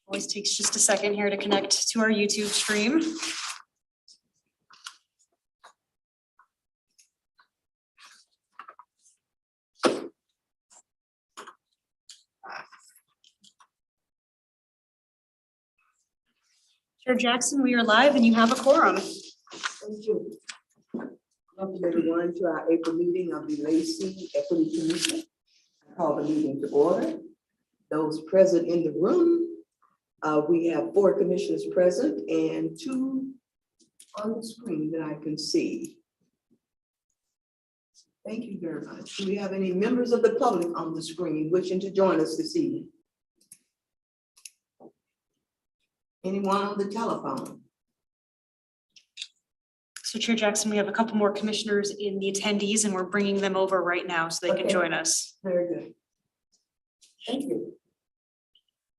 Always takes just a second here to connect to our YouTube stream. Chair Jackson, we are live and you have a quorum. Thank you. Welcome everyone to our April meeting of the Lacey Equity Commission. I call the meeting to order. Those present in the room, we have 4 commissioners present and 2 on the screen that I can see. Thank you very much. Do we have any members of the public on the screen wishing to join us this evening? Anyone on the telephone? So Chair Jackson, we have a couple more commissioners in the attendees and we're bringing them over right now so they can Okay. join us. Very good. Thank you.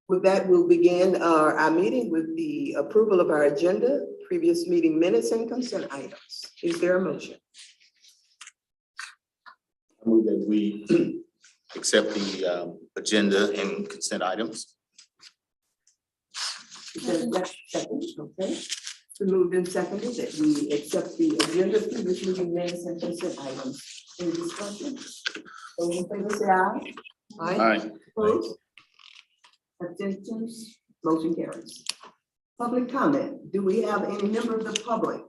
With that, we'll begin our meeting with the approval of our agenda, previous meeting minutes and consent items. Is there a motion? I move that we accept the agenda and consent items. Is there a second? Okay. So moved and seconded that we accept the agenda, previous meeting minutes and consent items. Any discussion? Those in favor say aye. Aye. Opposed? Abstentions? Motion carries. Public comment. Do we have any member of the public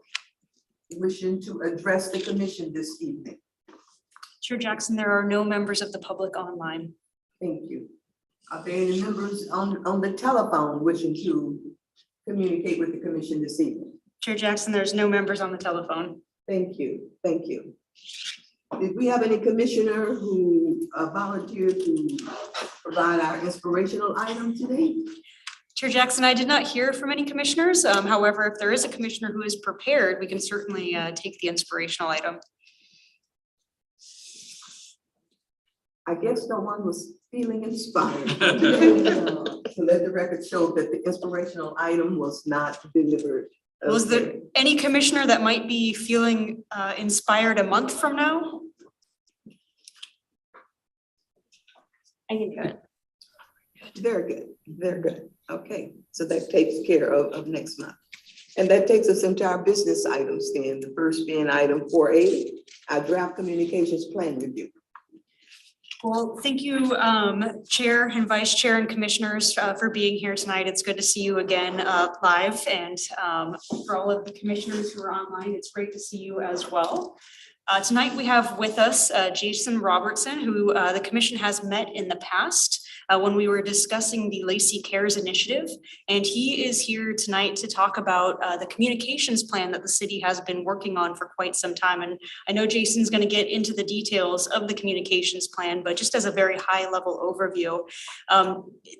wishing to address the commission this evening? Chair Jackson, there are no members of the public online. Thank you. Are there any members on the telephone wishing to communicate with the commission this evening? Chair Jackson, there's no members on the telephone. Thank you. Thank you. Did we have any commissioner who volunteered to provide our inspirational item today? Chair Jackson, I did not hear from any commissioners. However, if there is a commissioner who is prepared, we can certainly take the inspirational item. I guess no one was feeling inspired. To let the record show that the inspirational item was not delivered. Was there any commissioner that might be feeling inspired a month from now? I can do it. Very good, very good. Okay, so that takes care of next month. And that takes us into our business items then, the first being item 4A, our draft communications plan review. Well, thank you, Chair and Vice Chair and Commissioners for being here tonight. It's good to see you again live, and for all of the commissioners who are online, it's great to see you as well. Tonight we have with us Jason Robertson, who the commission has met in the past when we were discussing the Lacey Cares Initiative. And he is here tonight to talk about the communications plan that the city has been working on for quite some time. And I know Jason's going to get into the details of the communications plan, but just as a very high level overview,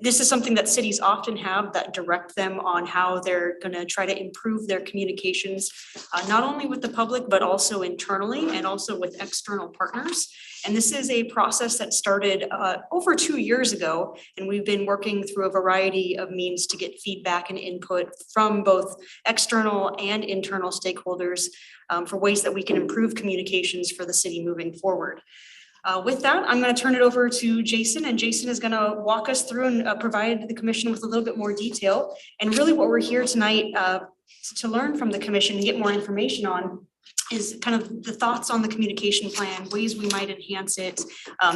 this is something that cities often have that direct them on how they're going to try to improve their communications, not only with the public, but also internally and also with external partners. And this is a process that started over 2 years ago, and we've been working through a variety of means to get feedback and input from both external and internal stakeholders for ways that we can improve communications for the city moving forward. With that, I'm going to turn it over to Jason, and Jason is going to walk us through and provide the commission with a little bit more detail. And really what we're here tonight to learn from the commission and get more information on is kind of the thoughts on the communication plan, ways we might enhance it,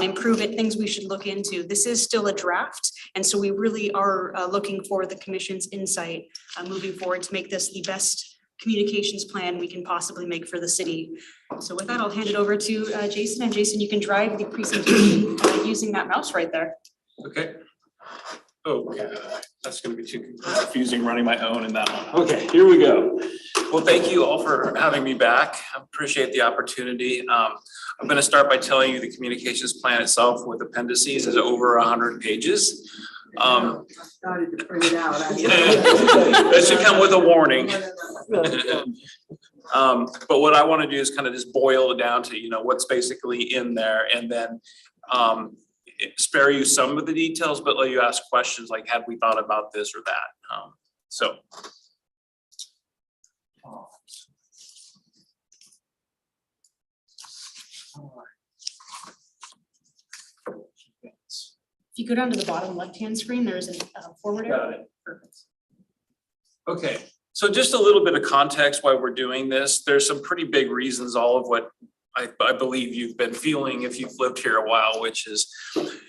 improve it, things we should look into. This is still a draft, and so we really are looking for the commission's insight moving forward to make this the best communications plan we can possibly make for the city. So with that, I'll hand it over to Jason, and Jason, you can drive the presentation using that mouse right there. Okay. Oh, that's gonna be too confusing running my own in that one. Okay, here we go. Well, thank you all for having me back. I appreciate the opportunity. I'm gonna start by telling you the communications plan itself with appendices is over 100 pages. I started to print it out. That should come with a warning. But what I want to do is kind of just boil it down to, what's basically in there, and then spare you some of the details, but let you ask questions like, had we thought about this or that? So. If you go down to the bottom left-hand screen, there's a forward arrow. Got it. Perfect. Okay, so just a little bit of context why we're doing this. There's some pretty big reasons, all of what I believe you've been feeling if you've lived here a while, which is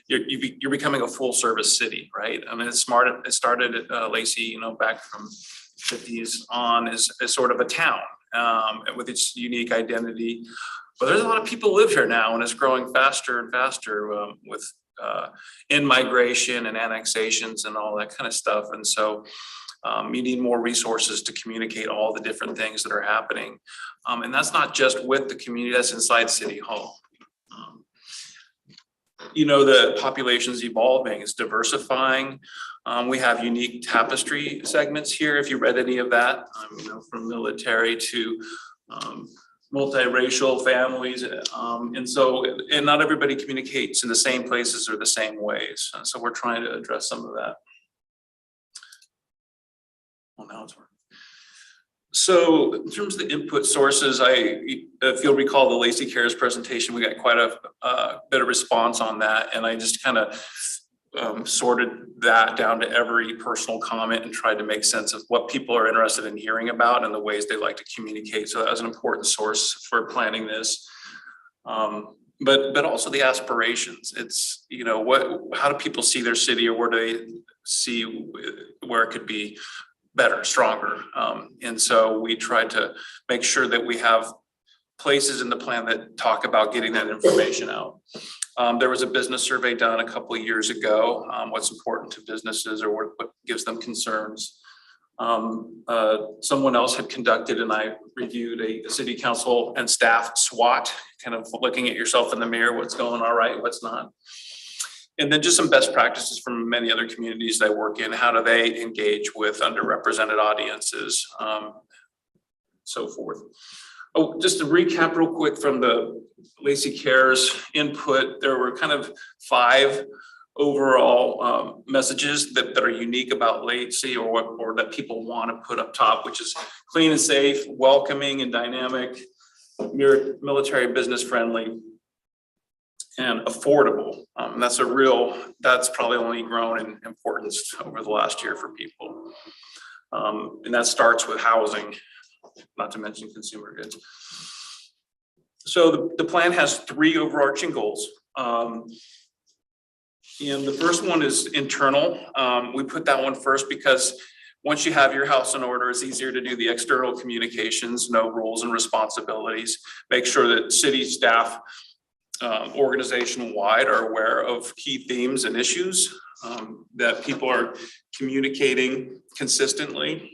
you're becoming a full service city, right? I mean, it started at Lacey, back from 50s on as sort of a town with its unique identity. But there's a lot of people live here now, and it's growing faster and faster with in-migration and annexations and all that kind of stuff. And so you need more resources to communicate all the different things that are happening. And that's not just with the community, that's inside City Hall. The population's evolving, it's diversifying. We have unique tapestry segments here, if you read any of that, from military to multiracial families. And not everybody communicates in the same places or the same ways. So we're trying to address some of that. Well, now it's working. So in terms of the input sources, if you'll recall the Lacey Cares presentation, we got quite a bit of response on that. And I just kind of sorted that down to every personal comment and tried to make sense of what people are interested in hearing about and the ways they like to communicate. So that was an important source for planning this. But also the aspirations. It's, how do people see their city, or where do they see where it could be better, stronger. And so we tried to make sure that we have places in the plan that talk about getting that information out. There was a business survey done a couple of years ago, what's important to businesses or what gives them concerns. Someone else had conducted, and I reviewed a city council and staff SWOT, kind of looking at yourself in the mirror, what's going all right, what's not. And then just some best practices from many other communities that I work in. How do they engage with underrepresented audiences, so forth. Oh, just to recap real quick from the Lacey Cares input, there were kind of 5 overall messages that are unique about Lacey, or that people want to put up top, which is clean and safe, welcoming and dynamic, military business friendly, and affordable. That's probably only grown in importance over the last year for people. And that starts with housing, not to mention consumer goods. So the plan has 3 overarching goals. And the first one is internal. We put that one first because once you have your house in order, it's easier to do the external communications, know roles and responsibilities, make sure that city staff organization-wide are aware of key themes and issues, that people are communicating consistently,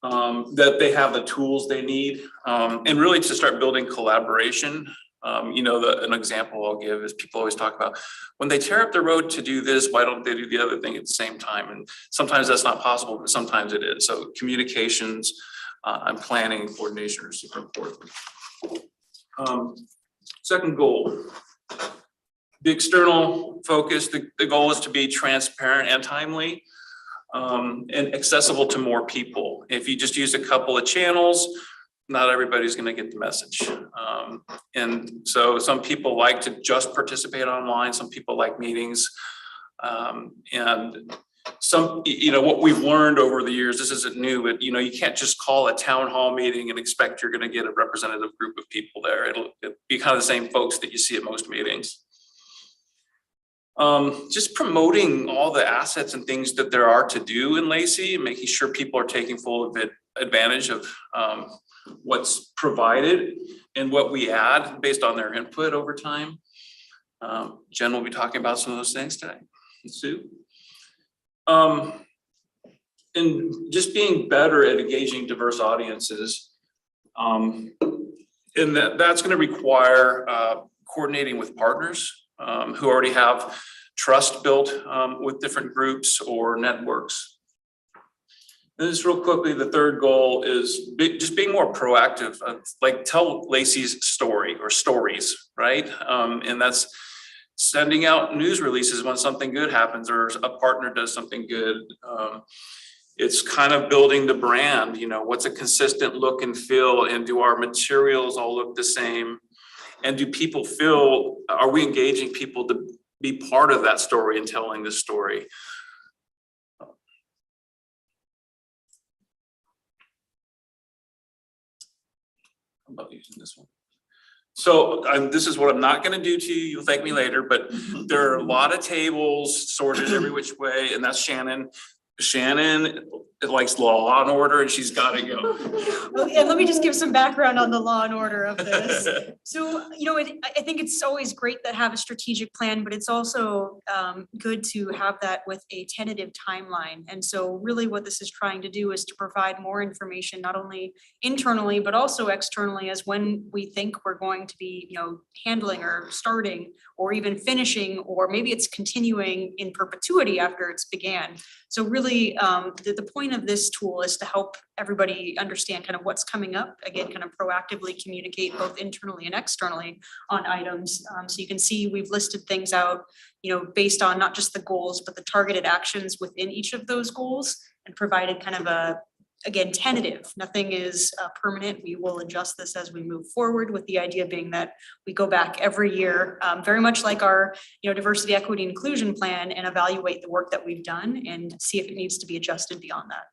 that they have the tools they need, and really to start building collaboration. An example I'll give is people always talk about when they tear up the road to do this, why don't they do the other thing at the same time? And sometimes that's not possible, but sometimes it is. So communications and planning and coordination are super important. Second goal, the external focus, the goal is to be transparent and timely and accessible to more people. If you just use a couple of channels, not everybody's going to get the message. And so some people like to just participate online. Some people like meetings. And some, what we've learned over the years, this isn't new, but you can't just call a town hall meeting and expect you're going to get a representative group of people there. It'll be kind of the same folks that you see at most meetings. Just promoting all the assets and things that there are to do in Lacey and making sure people are taking full advantage of what's provided and what we add based on their input over time. Jen will be talking about some of those things today. Sue. And just being better at engaging diverse audiences. And that's going to require coordinating with partners who already have trust built with different groups or networks. And just real quickly, the third goal is just being more proactive, like tell Lacey's story or stories, right? And that's sending out news releases when something good happens or a partner does something good. It's kind of building the brand, what's a consistent look and feel, and do our materials all look the same? And do people feel, are we engaging people to be part of that story and telling the story. How about using this one? So this is what I'm not gonna do to you, you'll thank me later, but there are a lot of tables sorted every which way, and that's Shannon. Shannon likes law and order, and she's gotta go. Well, yeah, let me just give some background on the law and order of this. So, you know, I think it's always great to have a strategic plan, but it's also good to have that with a tentative timeline. And so really what this is trying to do is to provide more information, not only internally, but also externally, as when we think we're going to be, you know, handling or starting or even finishing, or maybe it's continuing in perpetuity after it's began. So really, the point of this tool is to help everybody understand kind of what's coming up, again, kind of proactively communicate both internally and externally on items. So you can see we've listed things out, you know, based on not just the goals, but the targeted actions within each of those goals, and provided kind of a, again, tentative. Nothing is permanent. We will adjust this as we move forward, with the idea being that we go back every year, very much like our, you know, diversity, equity, inclusion plan, and evaluate the work that we've done and see if it needs to be adjusted beyond that.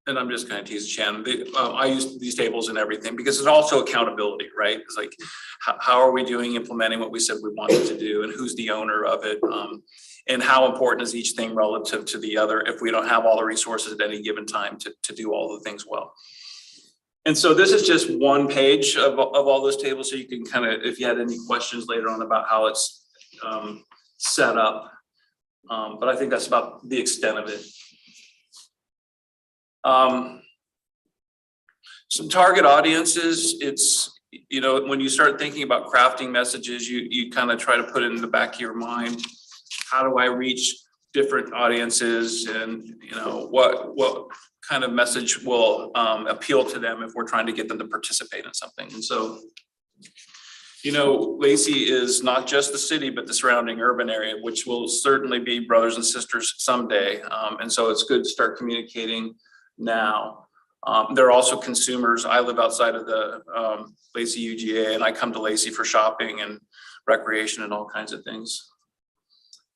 And I'm just gonna tease Shannon, I use these tables and everything because it's also accountability, right? It's like, how are we doing implementing what we said we wanted to do, and who's the owner of it? And how important is each thing relative to the other if we don't have all the resources at any given time to do all the things well. And so this is just one page of all those tables, so you can kind of, if you had any questions later on about how it's set up. But I think that's about the extent of it. Some target audiences, it's, you know, when you start thinking about crafting messages, you kind of try to put it in the back of your mind. How do I reach different audiences, and, you know, what kind of message will appeal to them if we're trying to get them to participate in something? And so, you know, Lacey is not just the city, but the surrounding urban area, which will certainly be brothers and sisters someday. And so it's good to start communicating now. There are also consumers. I live outside of the Lacey UGA, and I come to Lacey for shopping and recreation and all kinds of things.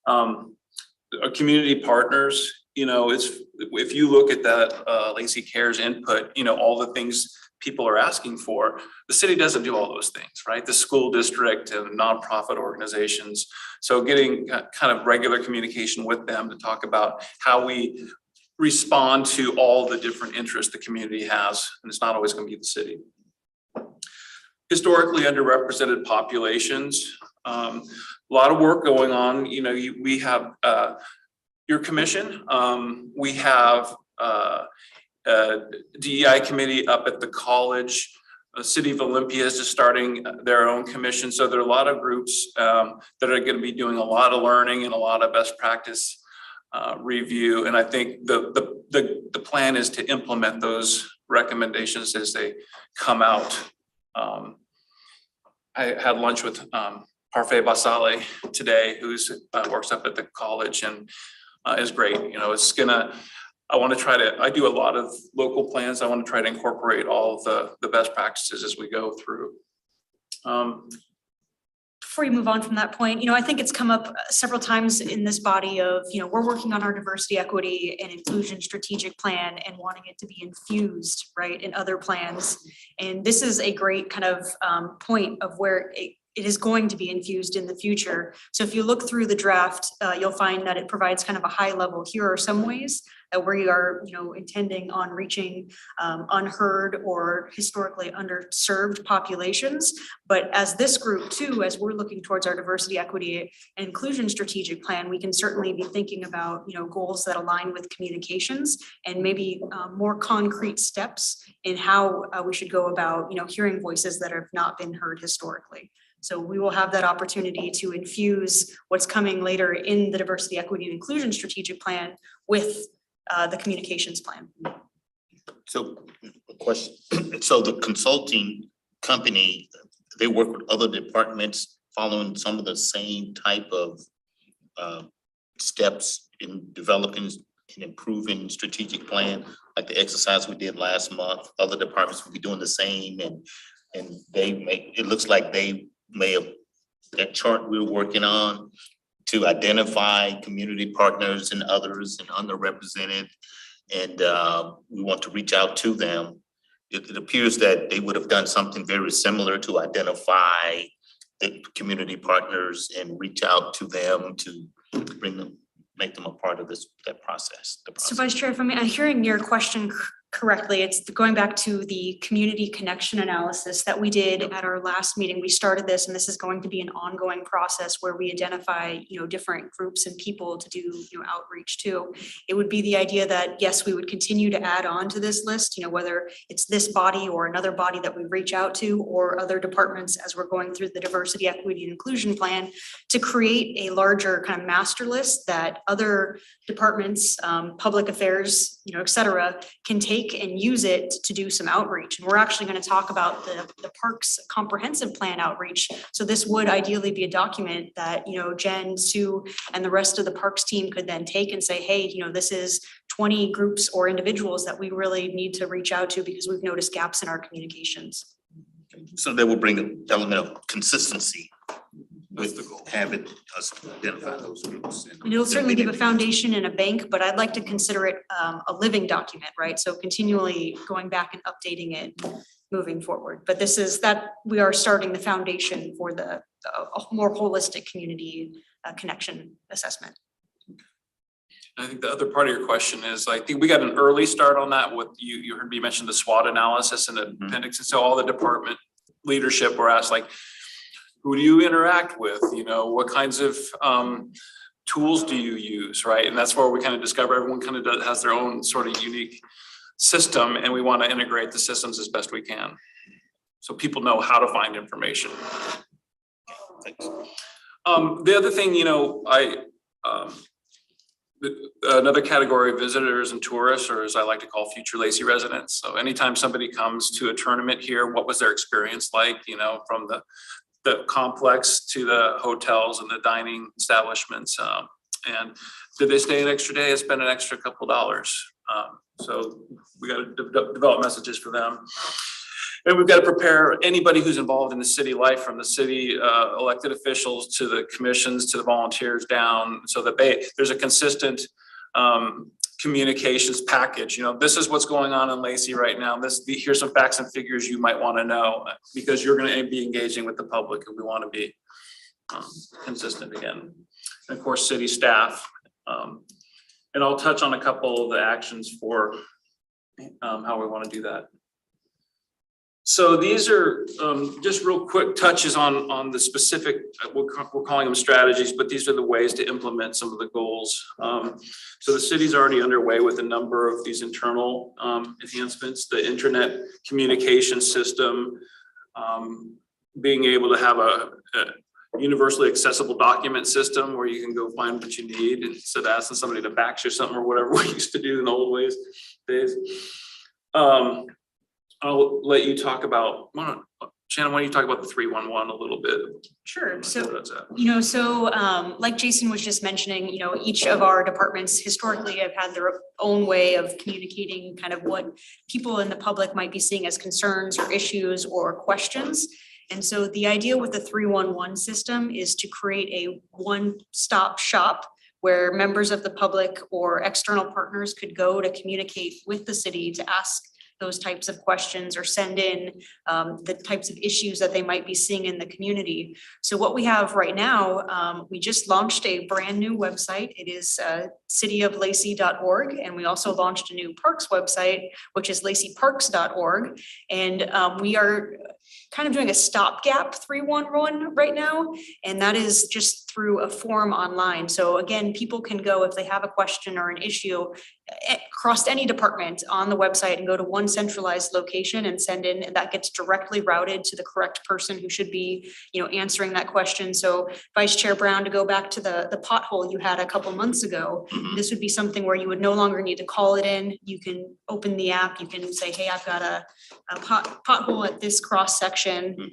Our community partners, you know, if you look at that Lacey Cares input, you know, all the things people are asking for, the city doesn't do all those things, right? The school district and nonprofit organizations. So getting kind of regular communication with them to talk about how we respond to all the different interests the community has, and it's not always going to be the city. Historically underrepresented populations, a lot of work going on. You know, we have your commission, we have a DEI committee up at the college. The City of Olympia is just starting their own commission. So there are a lot of groups that are going to be doing a lot of learning and a lot of best practice review. And I think the plan is to implement those recommendations as they come out. I had lunch with Parfait Basale today, who's works up at the college, and is great. You know, it's gonna, I do a lot of local plans. I want to try to incorporate all of the best practices as we go through. Before you move on from that point, you know, I think it's come up several times in this body of, you know, we're working on our diversity, equity, and inclusion strategic plan and wanting it to be infused, right, in other plans. And this is a great kind of point of where it is going to be infused in the future. So if you look through the draft, you'll find that it provides kind of a high level. Here are some ways that we are, you know, intending on reaching unheard or historically underserved populations. But as this group too, as we're looking towards our diversity, equity, and inclusion strategic plan, we can certainly be thinking about, you know, goals that align with communications and maybe more concrete steps in how we should go about, you know, hearing voices that have not been heard historically. So we will have that opportunity to infuse what's coming later in the diversity, equity, and inclusion strategic plan with the communications plan. So a question, so the consulting company, they work with other departments following some of the same type of steps in developing and improving strategic plan, like the exercise we did last month. Other departments will be doing the same, and they may, it looks like they may have that chart we're working on to identify community partners and others and underrepresented. And we want to reach out to them. It appears that they would have done something very similar to identify the community partners and reach out to them to bring them, make them a part of that process. So Vice Chair, if I'm hearing your question correctly, it's going back to the community connection analysis that we did at our last meeting. We started this, and this is going to be an ongoing process where we identify, different groups and people to do, outreach to. It would be the idea that, yes, we would continue to add on to this list, whether it's this body or another body that we reach out to, or other departments as we're going through the diversity, equity, and inclusion plan, to create a larger kind of master list that other departments, public affairs, et cetera, can take and use it to do some outreach. And we're actually going to talk about the parks comprehensive plan outreach. So this would ideally be a document that, Jen, Sue, and the rest of the parks team could then take and say, hey, this is 20 groups or individuals that we really need to reach out to because we've noticed gaps in our communications. So that will bring an element of consistency with having us identify those groups. And it'll certainly give a foundation and a bank, but I'd like to consider it a living document, right? So continually going back and updating it moving forward. But this is that we are starting the foundation for a more holistic community connection assessment. I think the other part of your question is, I think we got an early start on that with you heard me mention the SWOT analysis and the appendix. And so all the department leadership were asked, like, who do you interact with? What kinds of tools do you use, right? And that's where we kind of discover everyone kind of has their own sort of unique system, and we want to integrate the systems as best we can, so people know how to find information. Thanks. The other thing, another category of visitors and tourists, or as I like to call future Lacey residents. So anytime somebody comes to a tournament here, what was their experience like, from the complex to the hotels and the dining establishments, and did they stay an extra day and spend an extra couple dollars? So we got to develop messages for them, and we've got to prepare anybody who's involved in the city life, from the city elected officials to the commissions to the volunteers down, so that there's a consistent communications package. This is what's going on in Lacey right now. Here's some facts and figures you might want to know, because you're going to be engaging with the public, and we want to be consistent again. And of course, city staff. And I'll touch on a couple of the actions for how we want to do that. So these are just real quick touches on the specific, we're calling them strategies, but these are the ways to implement some of the goals. So the city's already underway with a number of these internal enhancements, the internet communication system, being able to have a universally accessible document system where you can go find what you need instead of asking somebody to fax you something or whatever we used to do in the old days. I'll let you talk about, Shannon, why don't you talk about the 311 a little bit? Sure. So, like Jason was just mentioning, each of our departments historically have had their own way of communicating kind of what people in the public might be seeing as concerns or issues or questions. And so the idea with the 311 system is to create a one-stop shop where members of the public or external partners could go to communicate with the city to ask those types of questions or send in the types of issues that they might be seeing in the community. So what we have right now, we just launched a brand new website. It is cityoflacey.org. And we also launched a new parks website, which is laceyparks.org. And we are kind of doing a stopgap 311 right now. And that is just through a form online. So again, people can go if they have a question or an issue across any department on the website and go to one centralized location and send in, and that gets directly routed to the correct person who should be, answering that question. So Vice Chair Brown, to go back to the pothole you had a couple months ago, this would be something where you would no longer need to call it in. You can open the app, you can say, hey, I've got a pothole at this cross section.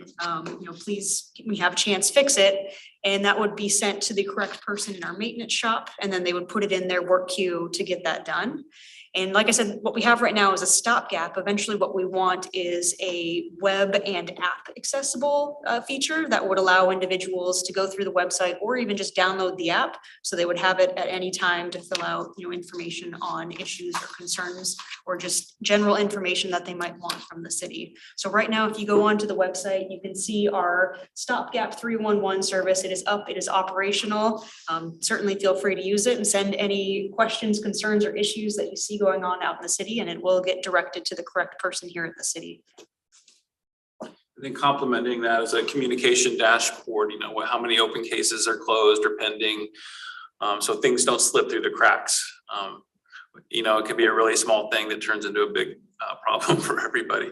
Please, can we have a chance fix it? And that would be sent to the correct person in our maintenance shop. And then they would put it in their work queue to get that done. And like I said, what we have right now is a stopgap. Eventually, what we want is a web and app accessible feature that would allow individuals to go through the website or even just download the app. So they would have it at any time to fill out, information on issues or concerns or just general information that they might want from the city. So right now, if you go onto the website, you can see our stopgap 311 service. It is up, it is operational. Certainly feel free to use it and send any questions, concerns, or issues that you see going on out in the city, and it will get directed to the correct person here at the city. I think complementing that is a communication dashboard, how many open cases are closed or pending. So things don't slip through the cracks. It could be a really small thing that turns into a big problem for everybody.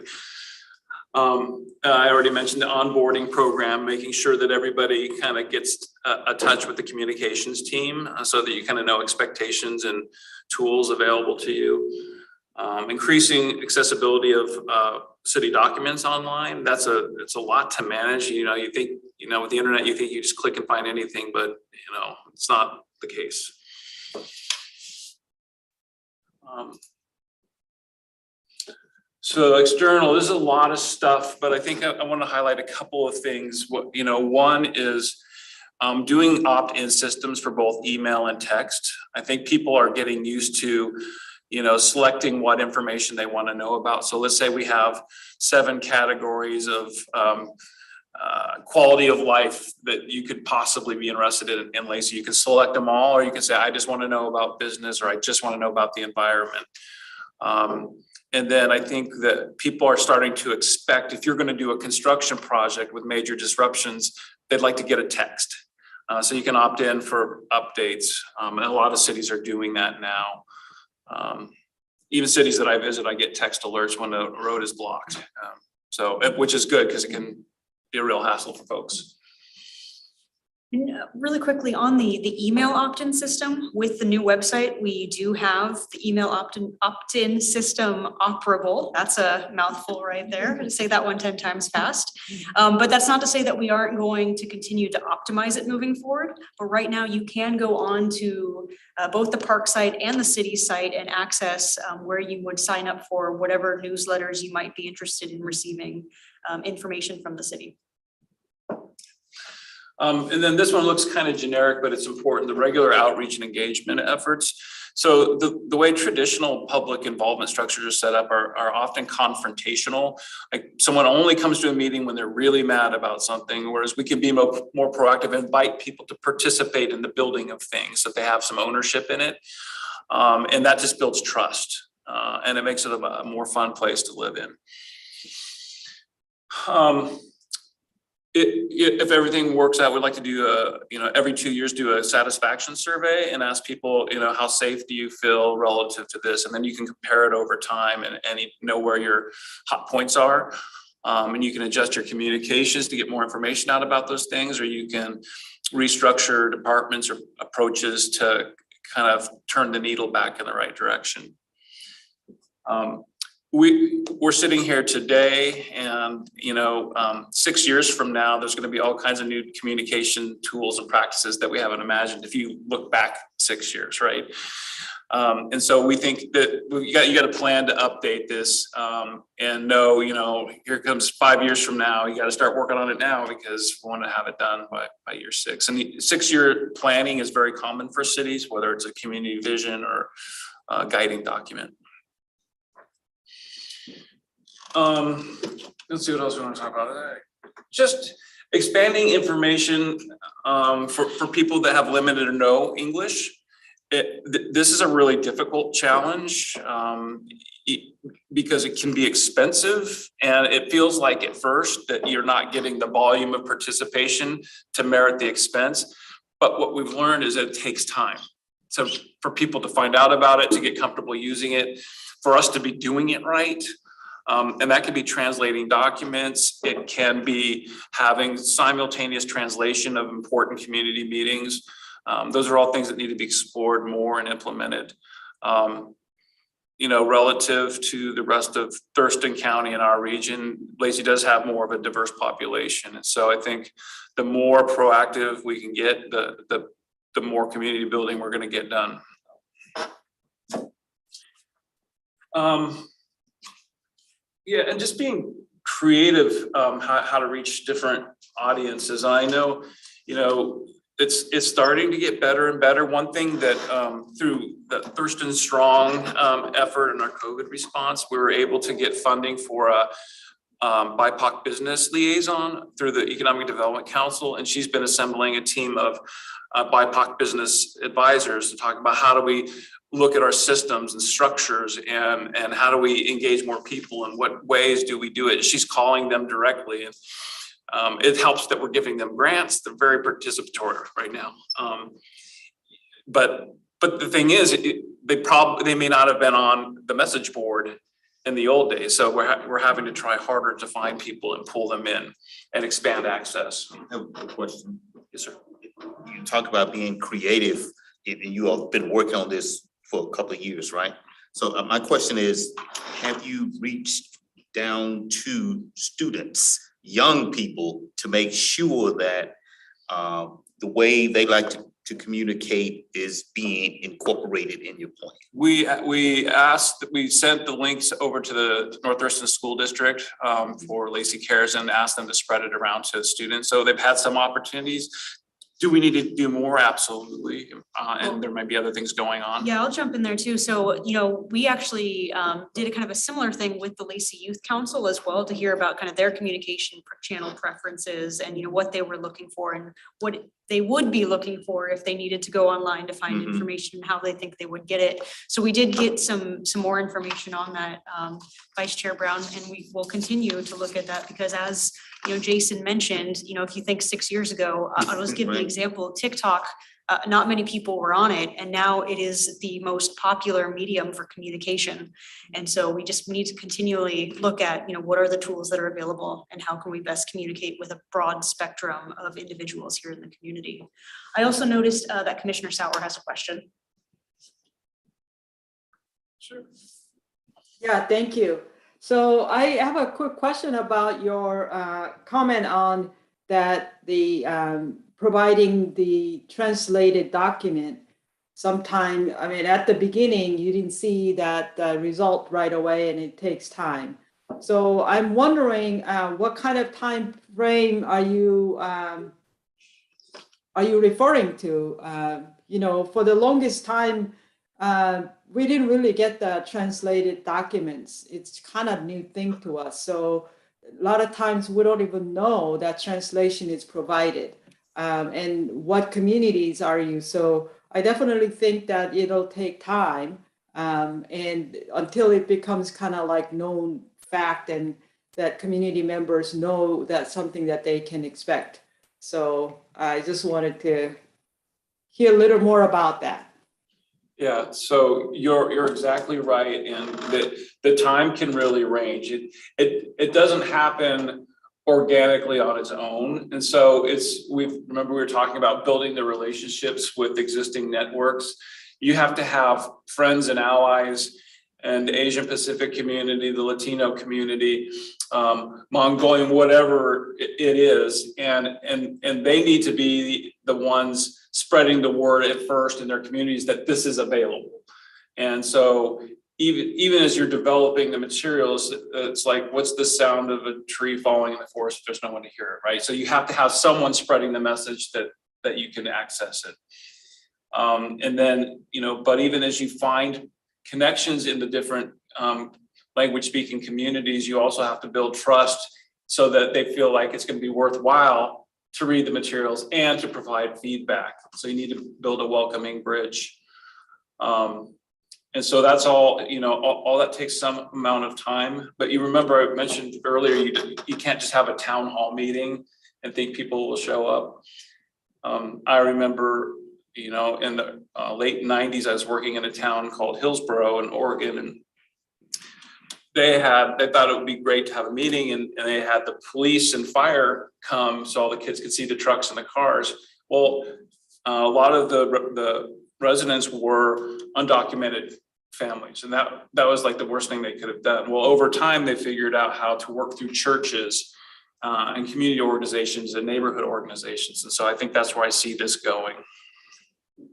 I already mentioned the onboarding program, making sure that everybody kind of gets a touch with the communications team so that you kind of know expectations and tools available to you. Increasing accessibility of city documents online. It's a lot to manage. You think, with the internet, you think you just click and find anything, but it's not the case. So external, there's a lot of stuff, but I think I want to highlight a couple of things. One is doing opt-in systems for both email and text. I think people are getting used to, selecting what information they want to know about. So let's say we have 7 categories of quality of life that you could possibly be interested in Lacey. You can select them all, or you can say, I just want to know about business, or I just want to know about the environment. And then I think that people are starting to expect, if you're going to do a construction project with major disruptions, they'd like to get a text. So you can opt in for updates. And a lot of cities are doing that now. Even cities that I visit, I get text alerts when the road is blocked. Which is good because it can be a real hassle for folks. And really quickly on the email opt-in system with the new website, we do have the email opt-in system operable. That's a mouthful right there. To say that one 10 times fast. But that's not to say that we aren't going to continue to optimize it moving forward. But right now you can go on to both the park site and the city site and access where you would sign up for whatever newsletters you might be interested in receiving information from the city. And then this one looks kind of generic, but it's important, the regular outreach and engagement efforts. So the way traditional public involvement structures are set up are often confrontational. Like someone only comes to a meeting when they're really mad about something, whereas we can be more proactive and invite people to participate in the building of things, so they have some ownership in it. And that just builds trust and it makes it a more fun place to live in. If everything works out, we'd like to do every 2 years do a satisfaction survey and ask people, how safe do you feel relative to this? And then you can compare it over time and know where your hot points are. And you can adjust your communications to get more information out about those things, or you can restructure departments or approaches to kind of turn the needle back in the right direction. We're sitting here today and, 6 years from now, there's going to be all kinds of new communication tools and practices that we haven't imagined if you look back 6 years, right? And so we think that you got to plan to update this and know, here comes 5 years from now, you got to start working on it now because we want to have it done by year 6. And the 6-year planning is very common for cities, whether it's a community vision or a guiding document. Let's see what else we want to talk about. Just expanding information for people that have limited or no English. This is a really difficult challenge because it can be expensive, and it feels like at first that you're not getting the volume of participation to merit the expense. But what we've learned is that it takes time. So for people to find out about it, to get comfortable using it, for us to be doing it right. And that can be translating documents. It can be having simultaneous translation of important community meetings. Those are all things that need to be explored more and implemented. Relative to the rest of Thurston County in our region, Lacey does have more of a diverse population. And so I think the more proactive we can get, the more community building we're going to get done. Yeah, and just being creative, how to reach different audiences. And I know, it's starting to get better and better. One thing that through the Thurston Strong effort in our COVID response, we were able to get funding for a BIPOC business liaison through the Economic Development Council, and she's been assembling a team of BIPOC business advisors to talk about how do we look at our systems and structures and how do we engage more people and what ways do we do it. She's calling them directly, and it helps that we're giving them grants. They're very participatory right now. But the thing is, they may not have been on the message board in the old days. So we're having to try harder to find people and pull them in and expand access. I have a question. Yes, sir. You talk about being creative, and you all have been working on this for a couple of years, right? So my question is, have you reached down to students, young people, to make sure that the way they like to communicate is being incorporated in your plan? We sent the links over to the North Thurston School District for Lacey Cares and asked them to spread it around to students. So they've had some opportunities. Do we need to do more? Absolutely. And there might be other things going on. Yeah, I'll jump in there too. So, we actually did a kind of a similar thing with the Lacey Youth Council as well, to hear about kind of their communication channel preferences and, what they were looking for and what they would be looking for if they needed to go online to find information and how they think they would get it. So we did get some more information on that, Vice Chair Brown, and we will continue to look at that because as Jason mentioned, if you think 6 years ago, I'll just give the example of TikTok. Not many people were on it, and now it is the most popular medium for communication. And so we just need to continually look at, what are the tools that are available and how can we best communicate with a broad spectrum of individuals here in the community. I also noticed that Commissioner Sauer has a question. Sure. Yeah, thank you. So I have a quick question about your comment on that the providing the translated document. Sometime, at the beginning, you didn't see that result right away and it takes time. So I'm wondering what kind of time frame are you referring to? For the longest time, we didn't really get the translated documents. It's kind of new thing to us. So a lot of times we don't even know that translation is provided. And what communities are you? So I definitely think that it'll take time and until it becomes kind of like known fact and that community members know that's something that they can expect. So I just wanted to hear a little more about that. Yeah, so you're exactly right, and the time can really range. It doesn't happen organically on its own, and so remember we were talking about building the relationships with existing networks. You have to have friends and allies and the Asian Pacific community, the Latino community, Mongolian, whatever it is, and they need to be the ones spreading the word at first in their communities that this is available. And so even as you're developing the materials, it's like, what's the sound of a tree falling in the forest if there's no one to hear it, right? So you have to have someone spreading the message that you can access it. And then, but even as you find connections in the different language speaking communities, you also have to build trust so that they feel like it's going to be worthwhile to read the materials and to provide feedback. So you need to build a welcoming bridge. And so that's all, all that takes some amount of time. But you remember I mentioned earlier, you can't just have a town hall meeting and think people will show up. I remember, in the late 90s, I was working in a town called Hillsboro in Oregon, and they thought it would be great to have a meeting, and they had the police and fire come so all the kids could see the trucks and the cars. Well, a lot of the residents were undocumented families, and that was like the worst thing they could have done. Well, over time, they figured out how to work through churches and community organizations and neighborhood organizations. And so I think that's where I see this going.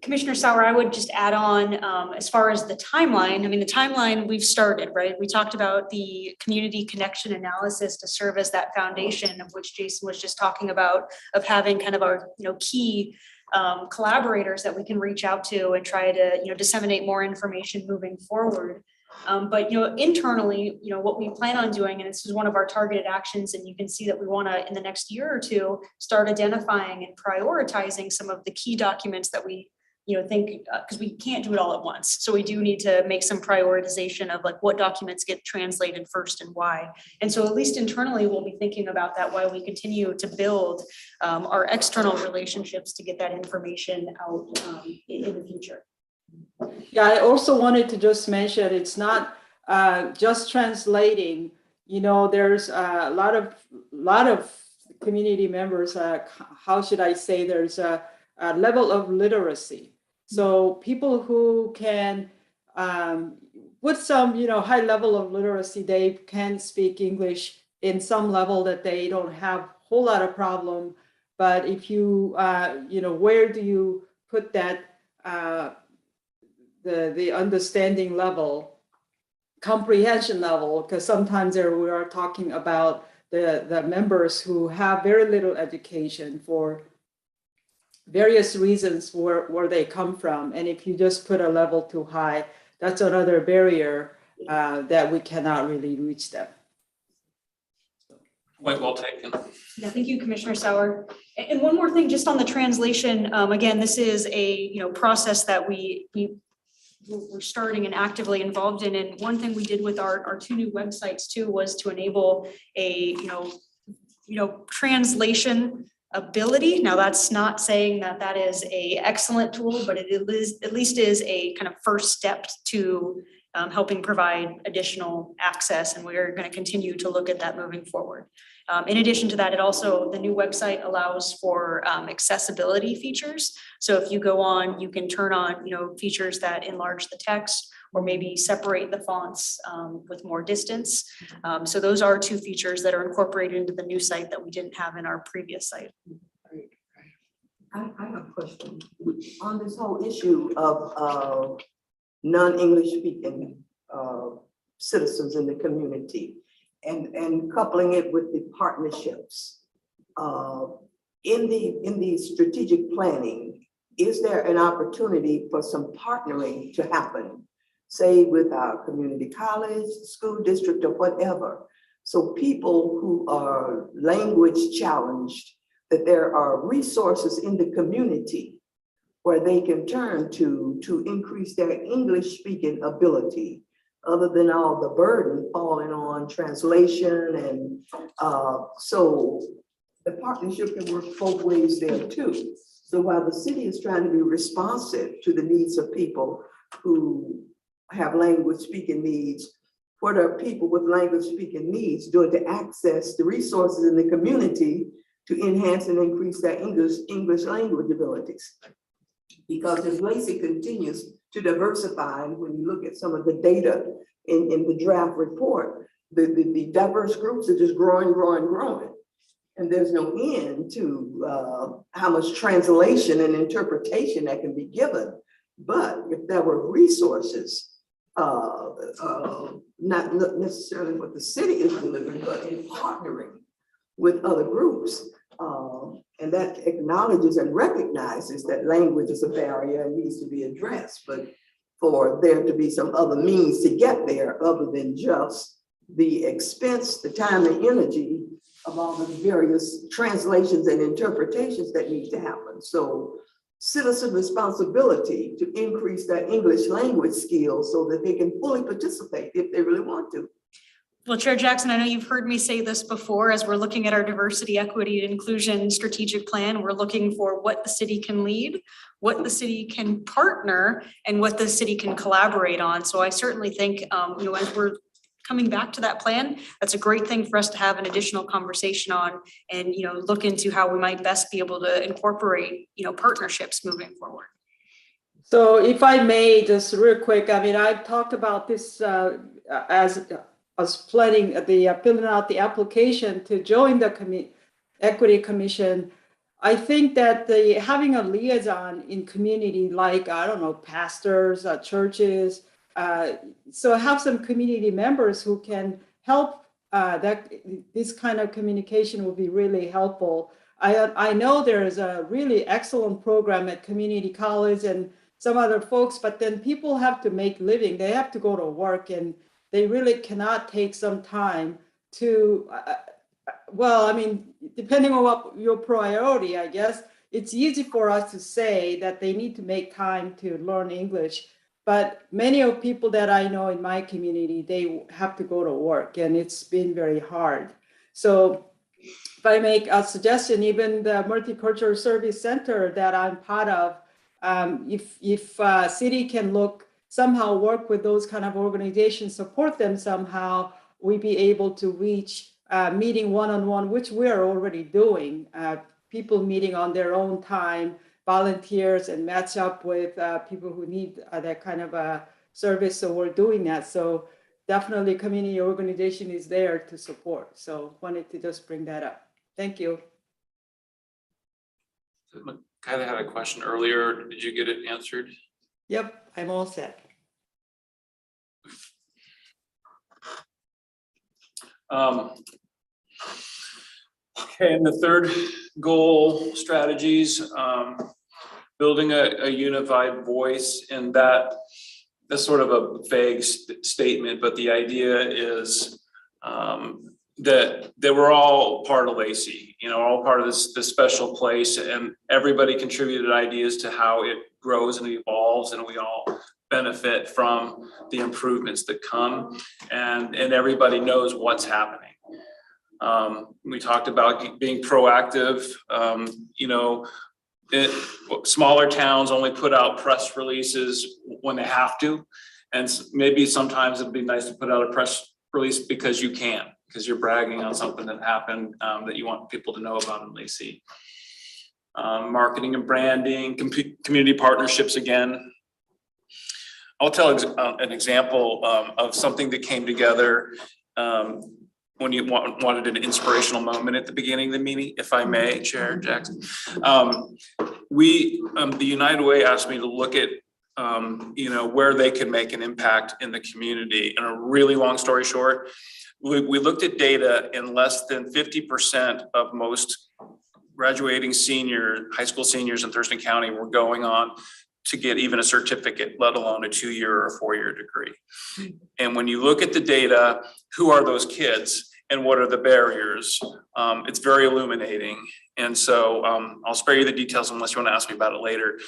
Commissioner Sauer, I would just add on, as far as the timeline, I mean, the timeline we've started, right? We talked about the community connection analysis to serve as that foundation of which Jason was just talking about, of having kind of our, key collaborators that we can reach out to and try to, disseminate more information moving forward. But, internally, what we plan on doing, and this is one of our targeted actions, and you can see that we want to, in the next year or two, start identifying and prioritizing some of the key documents that we, think, because we can't do it all at once. So we do need to make some prioritization of like what documents get translated first and why. And so at least internally, we'll be thinking about that while we continue to build our external relationships to get that information out in the future. Yeah, I also wanted to just mention it's not just translating. There's a lot of community members. How should I say? There's a level of literacy. So people who can, with some high level of literacy, they can speak English in some level that they don't have a whole lot of problem. But if you where do you put that? The understanding level, comprehension level, because sometimes we are talking about the members who have very little education for various reasons where they come from. And if you just put a level too high, that's another barrier that we cannot really reach them. Point well taken. Yeah, thank you, Commissioner Sauer. And one more thing, just on the translation, again, this is a process that we're starting and actively involved in. And one thing we did with our two new websites too was to enable a translation ability. Now that's not saying that is a excellent tool, but it is at least is a kind of first step to helping provide additional access, and we're going to continue to look at that moving forward. In addition to that, the new website allows for accessibility features. So if you go on, you can turn on, features that enlarge the text or maybe separate the fonts with more distance. So those are two features that are incorporated into the new site that we didn't have in our previous site. I have a question on this whole issue of non-English speaking citizens in the community and coupling it with the partnerships. In the strategic planning, is there an opportunity for some partnering to happen, say with our community college, school district, or whatever? So people who are language challenged, that there are resources in the community where they can turn to increase their English speaking ability, other than all the burden falling on translation. And so the partnership can work both ways there too. So while the city is trying to be responsive to the needs of people who have language speaking needs, what are people with language speaking needs doing to access the resources in the community to enhance and increase their English language abilities? Because as Lacey continues to diversify, and when you look at some of the data in the draft report, the diverse groups are just growing. And there's no end to how much translation and interpretation that can be given. But if there were resources, not necessarily what the city is delivering, but in partnering with other groups, and that acknowledges and recognizes that language is a barrier and needs to be addressed, but for there to be some other means to get there other than just the expense, the time and energy of all the various translations and interpretations that need to happen. So citizen responsibility to increase their English language skills so that they can fully participate if they really want to. Well, Chair Jackson, I know you've heard me say this before. As we're looking at our diversity, equity, and inclusion strategic plan, we're looking for what the city can lead, what the city can partner, and what the city can collaborate on. So I certainly think, as we're coming back to that plan, that's a great thing for us to have an additional conversation on, and look into how we might best be able to incorporate partnerships moving forward. So if I may, just real quick, I mean, I've talked about this as planning filling out the application to join the Equity Commission. I think that having a liaison in community, like, I don't know, pastors, churches, so have some community members who can help, that this kind of communication will be really helpful. I know there is a really excellent program at community college and some other folks, but then people have to make living. They have to go to work, and they really cannot take some time to, well, I mean, depending on what your priority, I guess, it's easy for us to say that they need to make time to learn English. But many of people that I know in my community, they have to go to work, and it's been very hard. So if I make a suggestion, even the Multicultural Service Center that I'm part of, if city can somehow work with those kind of organizations, support them somehow, we be able to reach meeting one-on-one, which we are already doing. People meeting on their own time, volunteers, and match up with people who need that kind of a service. So we're doing that. So definitely community organization is there to support. So wanted to just bring that up. Thank you. Kind of had a question earlier. Did you get it answered? Yep, I'm all set. Okay, and the third goal, strategies, building a unified voice, and that's sort of a vague statement, but the idea is that we're all part of Lacey, all part of this special place, and everybody contributed ideas to how it grows and evolves, and we all benefit from the improvements that come, and everybody knows what's happening. We talked about being proactive. Smaller towns only put out press releases when they have to, and maybe sometimes it'd be nice to put out a press release because you can, because you're bragging on something that happened that you want people to know about in Lacey. Marketing and branding, community partnerships again. I'll tell an example of something that came together when you wanted an inspirational moment at the beginning of the meeting, if I may, Chair Jackson. The United Way asked me to look at where they could make an impact in the community. And a really long story short, we looked at data, and less than 50% of most graduating high school seniors in Thurston County were going on to get even a certificate, let alone a 2-year or 4-year degree. And when you look at the data, who are those kids and what are the barriers? It's very illuminating. And so I'll spare you the details unless you want to ask me about it later.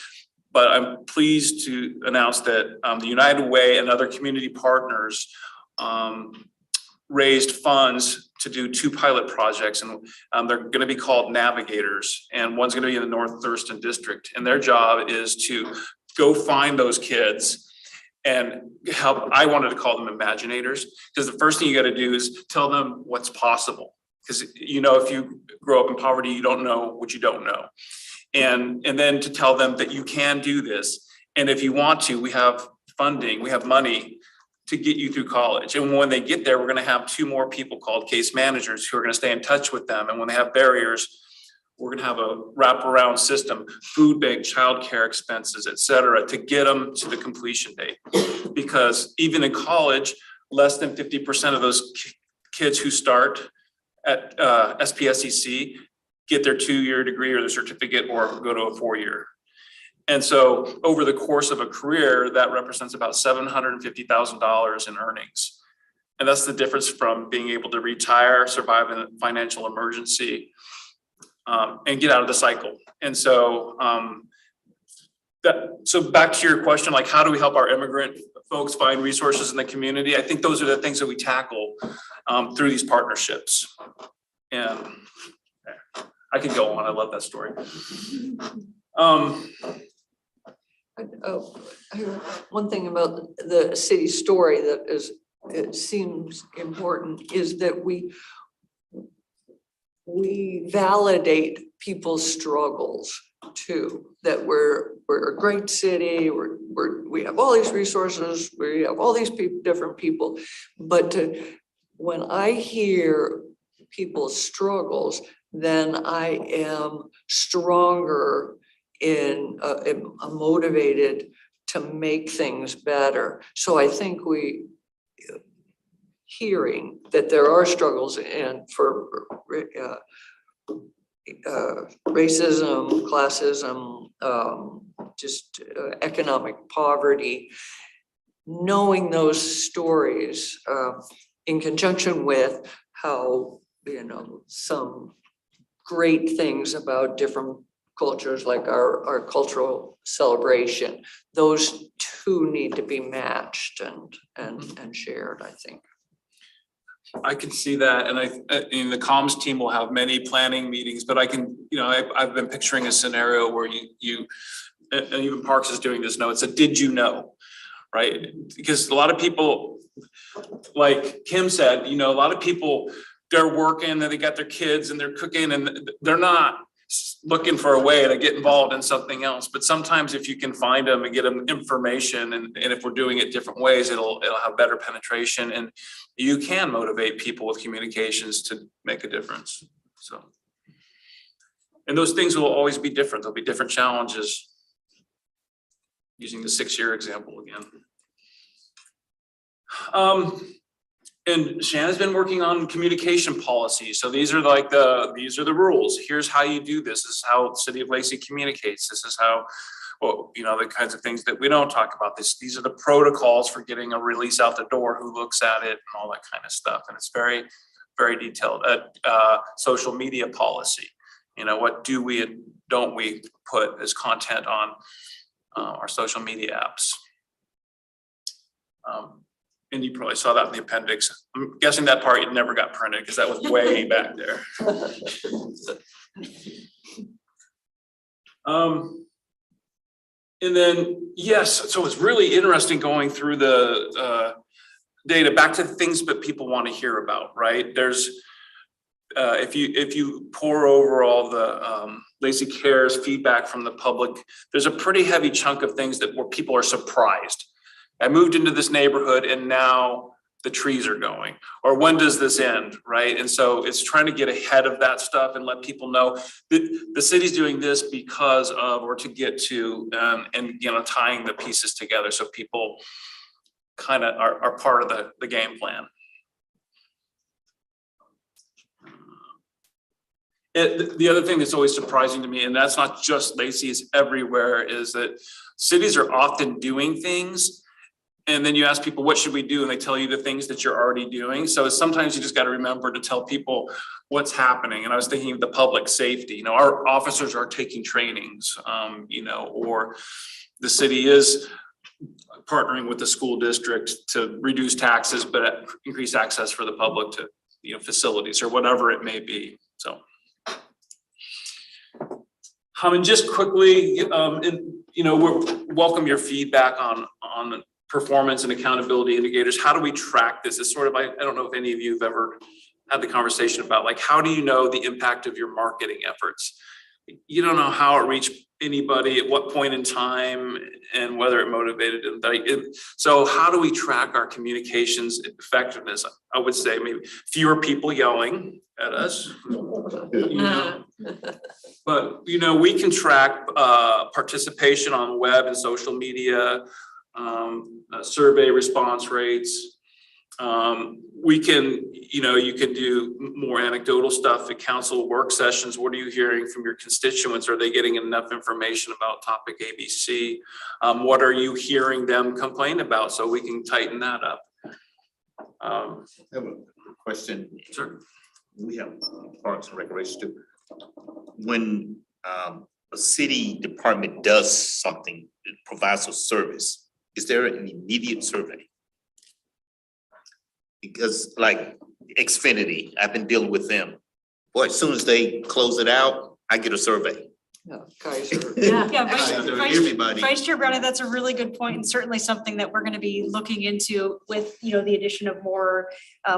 But I'm pleased to announce that the United Way and other community partners raised funds to do 2 pilot projects, and they're going to be called Navigators, and one's going to be in the North Thurston district, and their job is to go find those kids and help. I wanted to call them imaginators, because the first thing you got to do is tell them what's possible, because if you grow up in poverty, you don't know what you don't know, and then to tell them that you can do this, and if you want to, we have funding, we have money to get you through college. And when they get there, we're going to have 2 more people called case managers who are going to stay in touch with them. And when they have barriers, we're going to have a wraparound system, food bank, childcare expenses, et cetera, to get them to the completion date. Because even in college, less than 50% of those kids who start at SPSEC get their 2-year degree or their certificate, or go to a 4-year. And so over the course of a career, that represents about $750,000 in earnings. And that's the difference from being able to retire, survive in a financial emergency, and get out of the cycle. And so, so back to your question, like, how do we help our immigrant folks find resources in the community? I think those are the things that we tackle through these partnerships. And I could go on, I love that story. One thing about the city story that it seems important is that we validate people's struggles too. That we're a great city. We have all these resources. We have all these different people. But when I hear people's struggles, then I am stronger am motivated to make things better. So I think hearing that there are struggles and for racism, classism, just economic poverty, knowing those stories in conjunction with how, some great things about different cultures, like our cultural celebration, those two need to be matched and shared, I think. I can see that, and the comms team will have many planning meetings, but I can, I've been picturing a scenario where you and even Parks is doing this now, it's a did you know, right? Because a lot of people, like Kim said, a lot of people, they're working and they got their kids and they're cooking and they're not looking for a way to get involved in something else. But sometimes if you can find them and get them information, and if we're doing it different ways, it'll have better penetration, and you can motivate people with communications to make a difference. So, and those things will always be different. There'll be different challenges. Using the 6-year example again. And Shannon's been working on communication policies. So these are the rules. Here's how you do this. This is how the City of Lacey communicates. This is how, the kinds of things that we don't talk about. These are the protocols for getting a release out the door, who looks at it, and all that kind of stuff. And it's very, very detailed. Social media policy. What do we and don't we put as content on our social media apps? And you probably saw that in the appendix. I'm guessing that part never got printed because that was way back there. And then, yes, so it's really interesting going through the data back to things that people want to hear about, right? There's, if you pour over all the Lacey Cares feedback from the public, there's a pretty heavy chunk of things where people are surprised. I moved into this neighborhood and now the trees are going, or when does this end, right? And so it's trying to get ahead of that stuff and let people know that the city's doing this because of, or to get to, and tying the pieces together so people kind of are part of the game plan. The other thing that's always surprising to me, and that's not just Lacey, it's everywhere, is that cities are often doing things. And then you ask people, what should we do? And they tell you the things that you're already doing. So sometimes you just got to remember to tell people what's happening. And I was thinking of the public safety, our officers are taking trainings, or the city is partnering with the school district to reduce taxes, but increase access for the public to, facilities or whatever it may be. So. And just quickly, we welcome your feedback on performance and accountability indicators. How do we track this? It's sort of, I don't know if any of you have ever had the conversation about how do you know the impact of your marketing efforts? You don't know how it reached anybody at what point in time and whether it motivated them. So how do we track our communications effectiveness? I would say maybe fewer people yelling at us, but we can track participation on web and social media, survey response rates. We can, you can do more anecdotal stuff at council work sessions. What are you hearing from your constituents? Are they getting enough information about topic ABC? What are you hearing them complain about? So we can tighten that up. I have a question. Sure. We have Parks and Recreation too. When a city department does something, it provides a service, is there an immediate survey? Because like Xfinity, I've been dealing with them. Boy, as soon as they close it out, I get a survey. Yeah, Kaiser. Yeah, Everybody. Vice Chair Browning, that's a really good point, and certainly something that we're going to be looking into with, the addition of more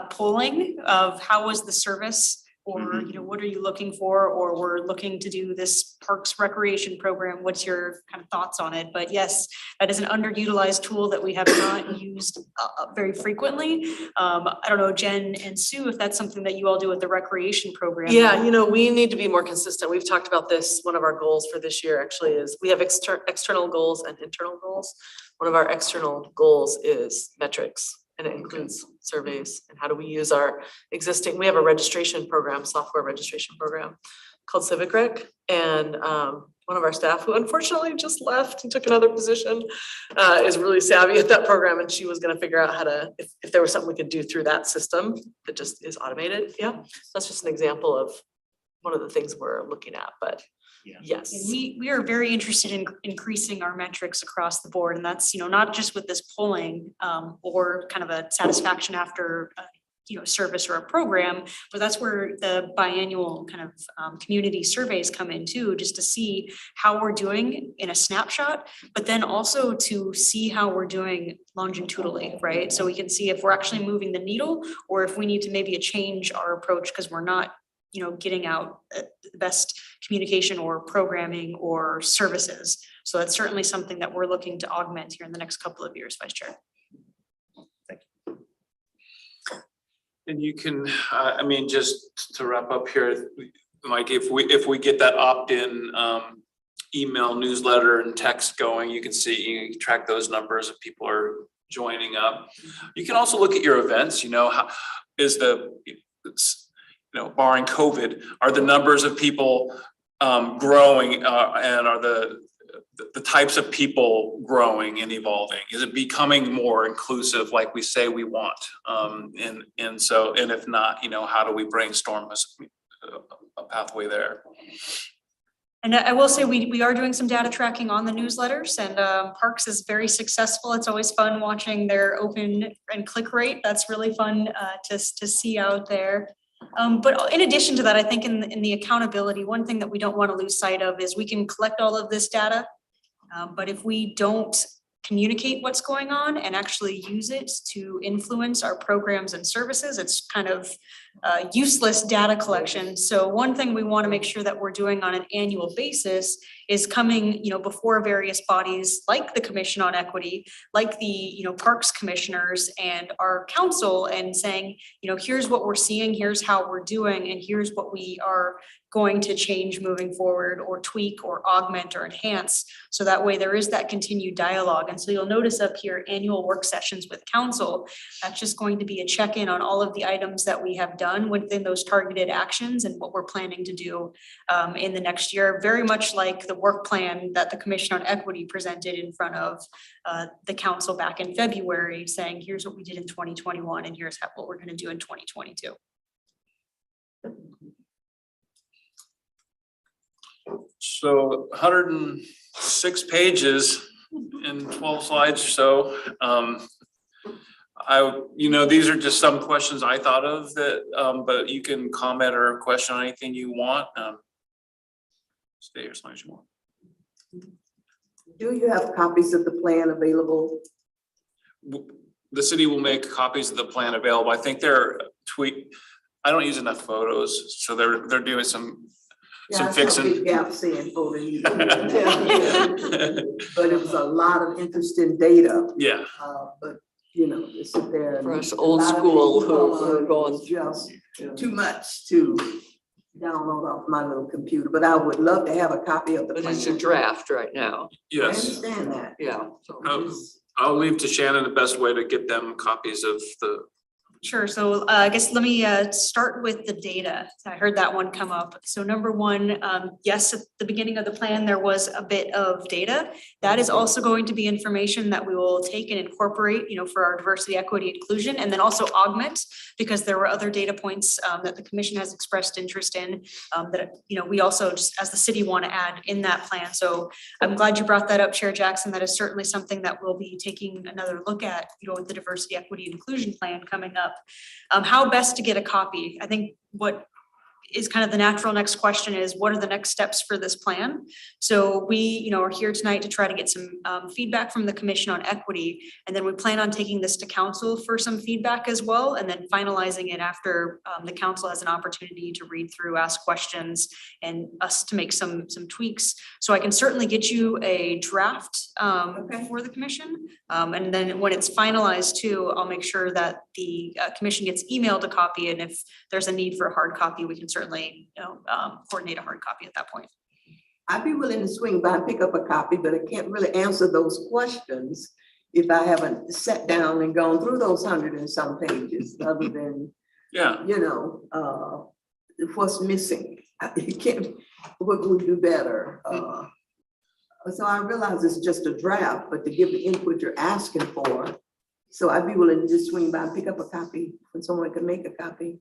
polling of how was the service or, you know, what are you looking for? Or we're looking to do this parks recreation program. What's your kind of thoughts on it? But yes, that is an underutilized tool that we have not used very frequently. I don't know, Jen and Sue, if that's something that you all do with the recreation program. Yeah, you know, we need to be more consistent. We've talked about this. One of our goals for this year actually is we have external goals and internal goals. One of our external goals is metrics, and it includes surveys and how do we use our existing, we have a registration program, software registration program called Civic Rec. And one of our staff, who unfortunately just left and took another position, is really savvy at that program, and she was gonna figure out how to, if there was something we could do through that system that just is automated. Yeah, that's just an example of one of the things we're looking at, but Yeah. yes. And we are very interested in increasing our metrics across the board, and that's, you know, not just with this polling or kind of a satisfaction after you know, service or a program, but that's where the biannual kind of community surveys come in too, just to see how we're doing in a snapshot, but then also to see how we're doing longitudinally, right? So we can see if we're actually moving the needle, or if we need to maybe change our approach because we're not, you know, getting out the best communication or programming or services. So that's certainly something that we're looking to augment here in the next couple of years, Vice Chair. And you can, I mean, just to wrap up here, Mike, if we get that opt-in email newsletter and text going, you can see, you can track those numbers if people are joining up. You can also look at your events, you know, how is the, you know, barring COVID, are the numbers of people growing and are the types of people growing and evolving? Is it becoming more inclusive like we say we want? And so, and if not, you know, how do we brainstorm a pathway there? And I will say we are doing some data tracking on the newsletters, and Parks is very successful. It's always fun watching their open and click rate. That's really fun to see out there. But in addition to that, I think in the accountability, one thing that we don't want to lose sight of is we can collect all of this data, but if we don't communicate what's going on and actually use it to influence our programs and services, it's kind of useless data collection. So one thing we want to make sure that we're doing on an annual basis is coming, you know, before various bodies like the Commission on Equity, like the, you know, Parks Commissioners and our council, and saying, you know, here's what we're seeing, here's how we're doing, and here's what we are going to change moving forward, or tweak or augment or enhance. So that way there is that continued dialogue. And so you'll notice up here, annual work sessions with council. That's just going to be a check-in on all of the items that we have done within those targeted actions and what we're planning to do in the next year. Very much like the work plan that the Commission on Equity presented in front of the council back in February, saying, here's what we did in 2021 and here's what we're going to do in 2022. So 106 pages and 12 slides or so. You know, these are just some questions I thought of that, but you can comment or question on anything you want. Stay here as long as you want. Do you have copies of the plan available? The city will make copies of the plan available. I think they're I don't use enough photos, so they're doing some fixing. Gaps in for the but it was a lot of interesting data. Yeah. But you know, to sit there and For us old school who are going just too much to download off my little computer. But I would love to have a copy of the But plan. it's a draft right now. I Yes. understand that. Yeah. So I'll leave to Shannon the best way to get them copies of the. Sure. So I guess let me start with the data. I heard that one come up. So number one, yes, at the beginning of the plan, there was a bit of data. That is also going to be information that we will take and incorporate, you know, for our diversity, equity, inclusion, and then also augment, because there were other data points that the commission has expressed interest in that, you know, we also just as the city want to add in that plan. So I'm glad you brought that up, Chair Jackson. That is certainly something that we'll be taking another look at, you know, with the diversity, equity, and inclusion plan coming up. How best to get a copy? I think what is kind of the natural next question is, what are the next steps for this plan? So we, are here tonight to try to get some feedback from the Commission on Equity, and then we plan on taking this to council for some feedback as well, and then finalizing it after the council has an opportunity to read through, ask questions, and us to make some tweaks. So I can certainly get you a draft for the Commission, and then when it's finalized too, I'll make sure that the Commission gets emailed a copy, and if there's a need for a hard copy, we can certainly coordinate a hard copy at that point. I'd be willing to swing by and pick up a copy, but I can't really answer those questions if I haven't sat down and gone through those 100 and some pages, other than, what's missing. You can't, what can we do better? So I realize it's just a draft, but to give the input you're asking for. So I'd be willing to just swing by and pick up a copy when someone can make a copy,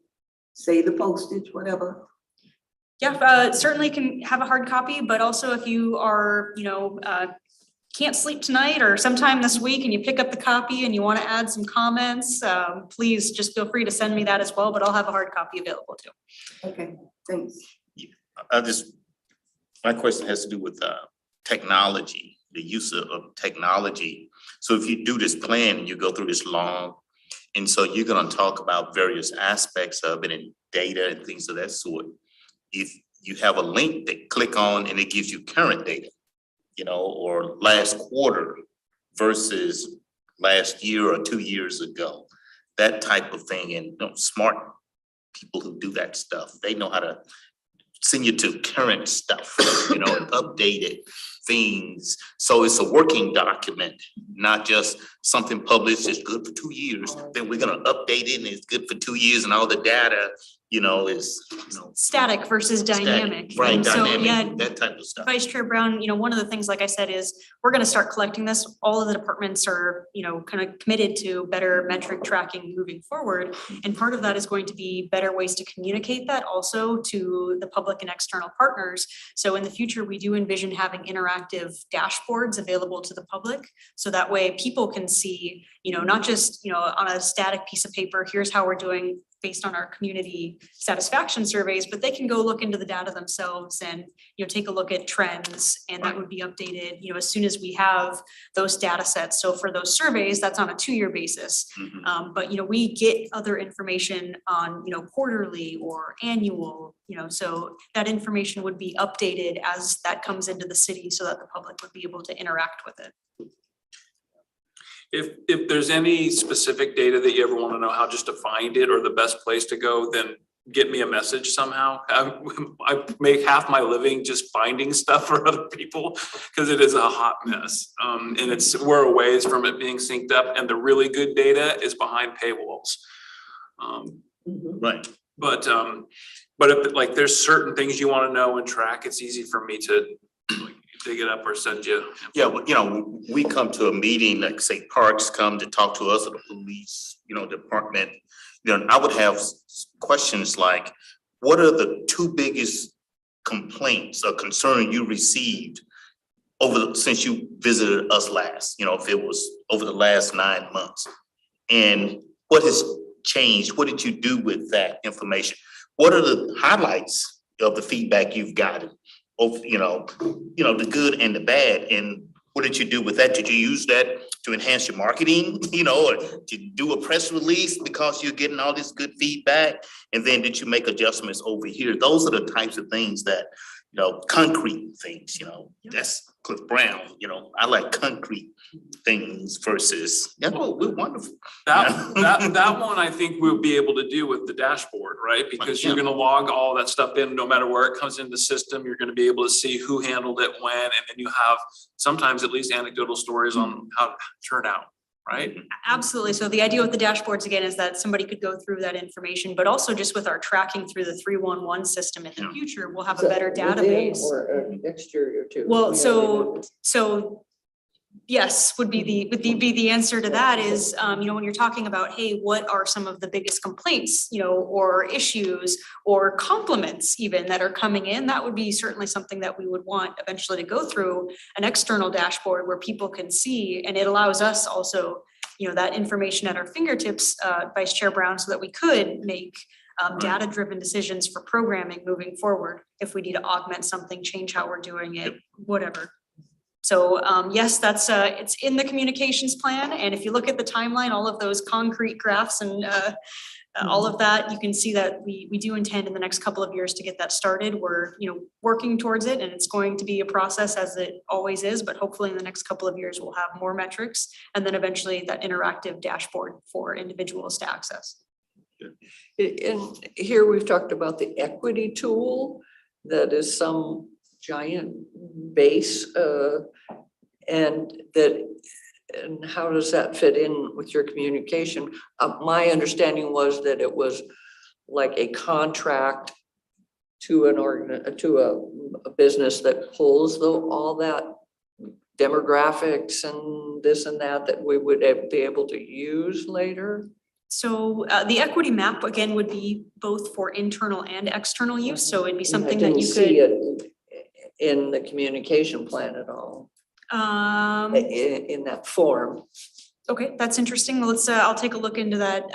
say the postage, whatever. Yeah, certainly can have a hard copy, but also if you are, can't sleep tonight or sometime this week and you pick up the copy and you want to add some comments, please just feel free to send me that as well, but I'll have a hard copy available too. Okay, thanks. My question has to do with technology, the use of technology. So if you do this plan and you go through this long, and so you're going to talk about various aspects of it and data and things of that sort. If you have a link that click on and it gives you current data, or last quarter versus last year or 2 years ago, that type of thing. And smart people who do that stuff, they know how to send you to current stuff, and updated things. So it's a working document, not just something published that's good for 2 years. Then we're gonna update it and it's good for 2 years and all the data, is, static versus dynamic. Right, And so, dynamic, that type of stuff. Vice Chair Brown, one of the things, like I said, is we're going to start collecting this. All of the departments are, kind of committed to better metric tracking moving forward. And part of that is going to be better ways to communicate that also to the public and external partners. So in the future, we do envision having interactive dashboards available to the public. So that way people can see, not just, on a static piece of paper, here's how we're doing based on our community satisfaction surveys, but they can go look into the data themselves and, take a look at trends, and that would be updated, as soon as we have those data sets. So for those surveys, that's on a 2-year basis. But, we get other information on, quarterly or annual, so that information would be updated as that comes into the city so that the public would be able to interact with it. If there's any specific data that you ever want to know how just to find it or the best place to go, then get me a message somehow. I make half my living just finding stuff for other people because it is a hot mess. And we're a ways from it being synced up, and the really good data is behind paywalls. Right. But if there's certain things you want to know and track, it's easy for me to dig it up or send you. Yeah, well, we come to a meeting, like say parks come to talk to us, or the police, department. I would have questions like, what are the 2 biggest complaints or concern you received since you visited us last? If it was over the last 9 months, and what has changed? What did you do with that information? What are the highlights of the feedback you've gotten? Of the good and the bad, and what did you do with that? Did you use that to enhance your marketing, or did you do a press release because you're getting all this good feedback? And then did you make adjustments over here? Those are the types of things that, concrete things, that's Cliff Brown, I like concrete things versus, we're wonderful. That one I think we'll be able to do with the dashboard, right? Because you're gonna log all that stuff in, no matter where it comes in the system, you're gonna be able to see who handled it when, and then you have sometimes at least anecdotal stories on how it turned out, right? Absolutely. So the idea with the dashboards again is that somebody could go through that information, but also just with our tracking through the 311 system in the future, we'll have a better database. Or an exterior too. Well, so yes, would be the answer to that is, when you're talking about, hey, what are some of the biggest complaints, or issues or compliments even that are coming in, that would be certainly something that we would want eventually to go through an external dashboard where people can see, and it allows us also, that information at our fingertips, Vice Chair Brown, so that we could make data-driven decisions for programming moving forward. If we need to augment something, change how we're doing it, whatever. So yes, that's it's in the communications plan. And if you look at the timeline, all of those concrete graphs and all of that, you can see that we do intend in the next couple of years to get that started. We're, working towards it, and it's going to be a process as it always is, but hopefully in the next couple of years, we'll have more metrics and then eventually that interactive dashboard for individuals to access. And here we've talked about the equity tool, that is some giant base, and how does that fit in with your communication? My understanding was that it was like a contract to a business that pulls all that demographics and this and that we would be able to use later. So the equity map, again, would be both for internal and external use. So it'd be something that you see could. it in the communication plan at all, in that form. Okay, that's interesting. Well, I'll take a look into that.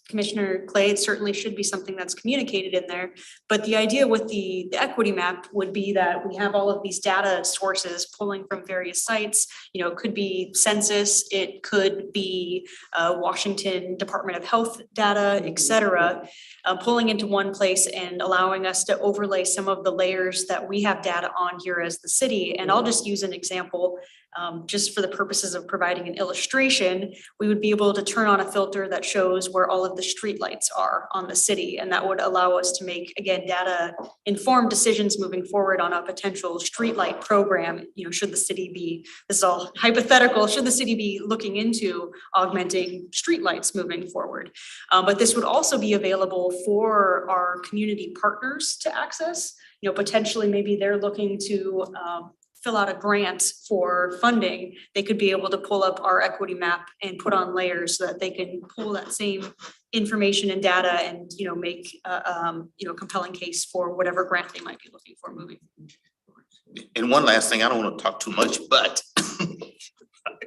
Commissioner Clay, it certainly should be something that's communicated in there. But the idea with the equity map would be that we have all of these data sources pulling from various sites. It could be census, it could be Washington Department of Health data, et cetera, pulling into one place and allowing us to overlay some of the layers that we have data on here as the city. And I'll just use an example. Just for the purposes of providing an illustration, we would be able to turn on a filter that shows where all of the streetlights are on the city. And that would allow us to make, again, data-informed decisions moving forward on a potential streetlight program. Should the city be, this is all hypothetical, should the city be looking into augmenting streetlights moving forward? But this would also be available for our community partners to access. Potentially maybe they're looking to fill out a grant for funding, they could be able to pull up our equity map and put on layers so that they can pull that same information and data and, make a compelling case for whatever grant they might be looking for moving. And one last thing, I don't want to talk too much, but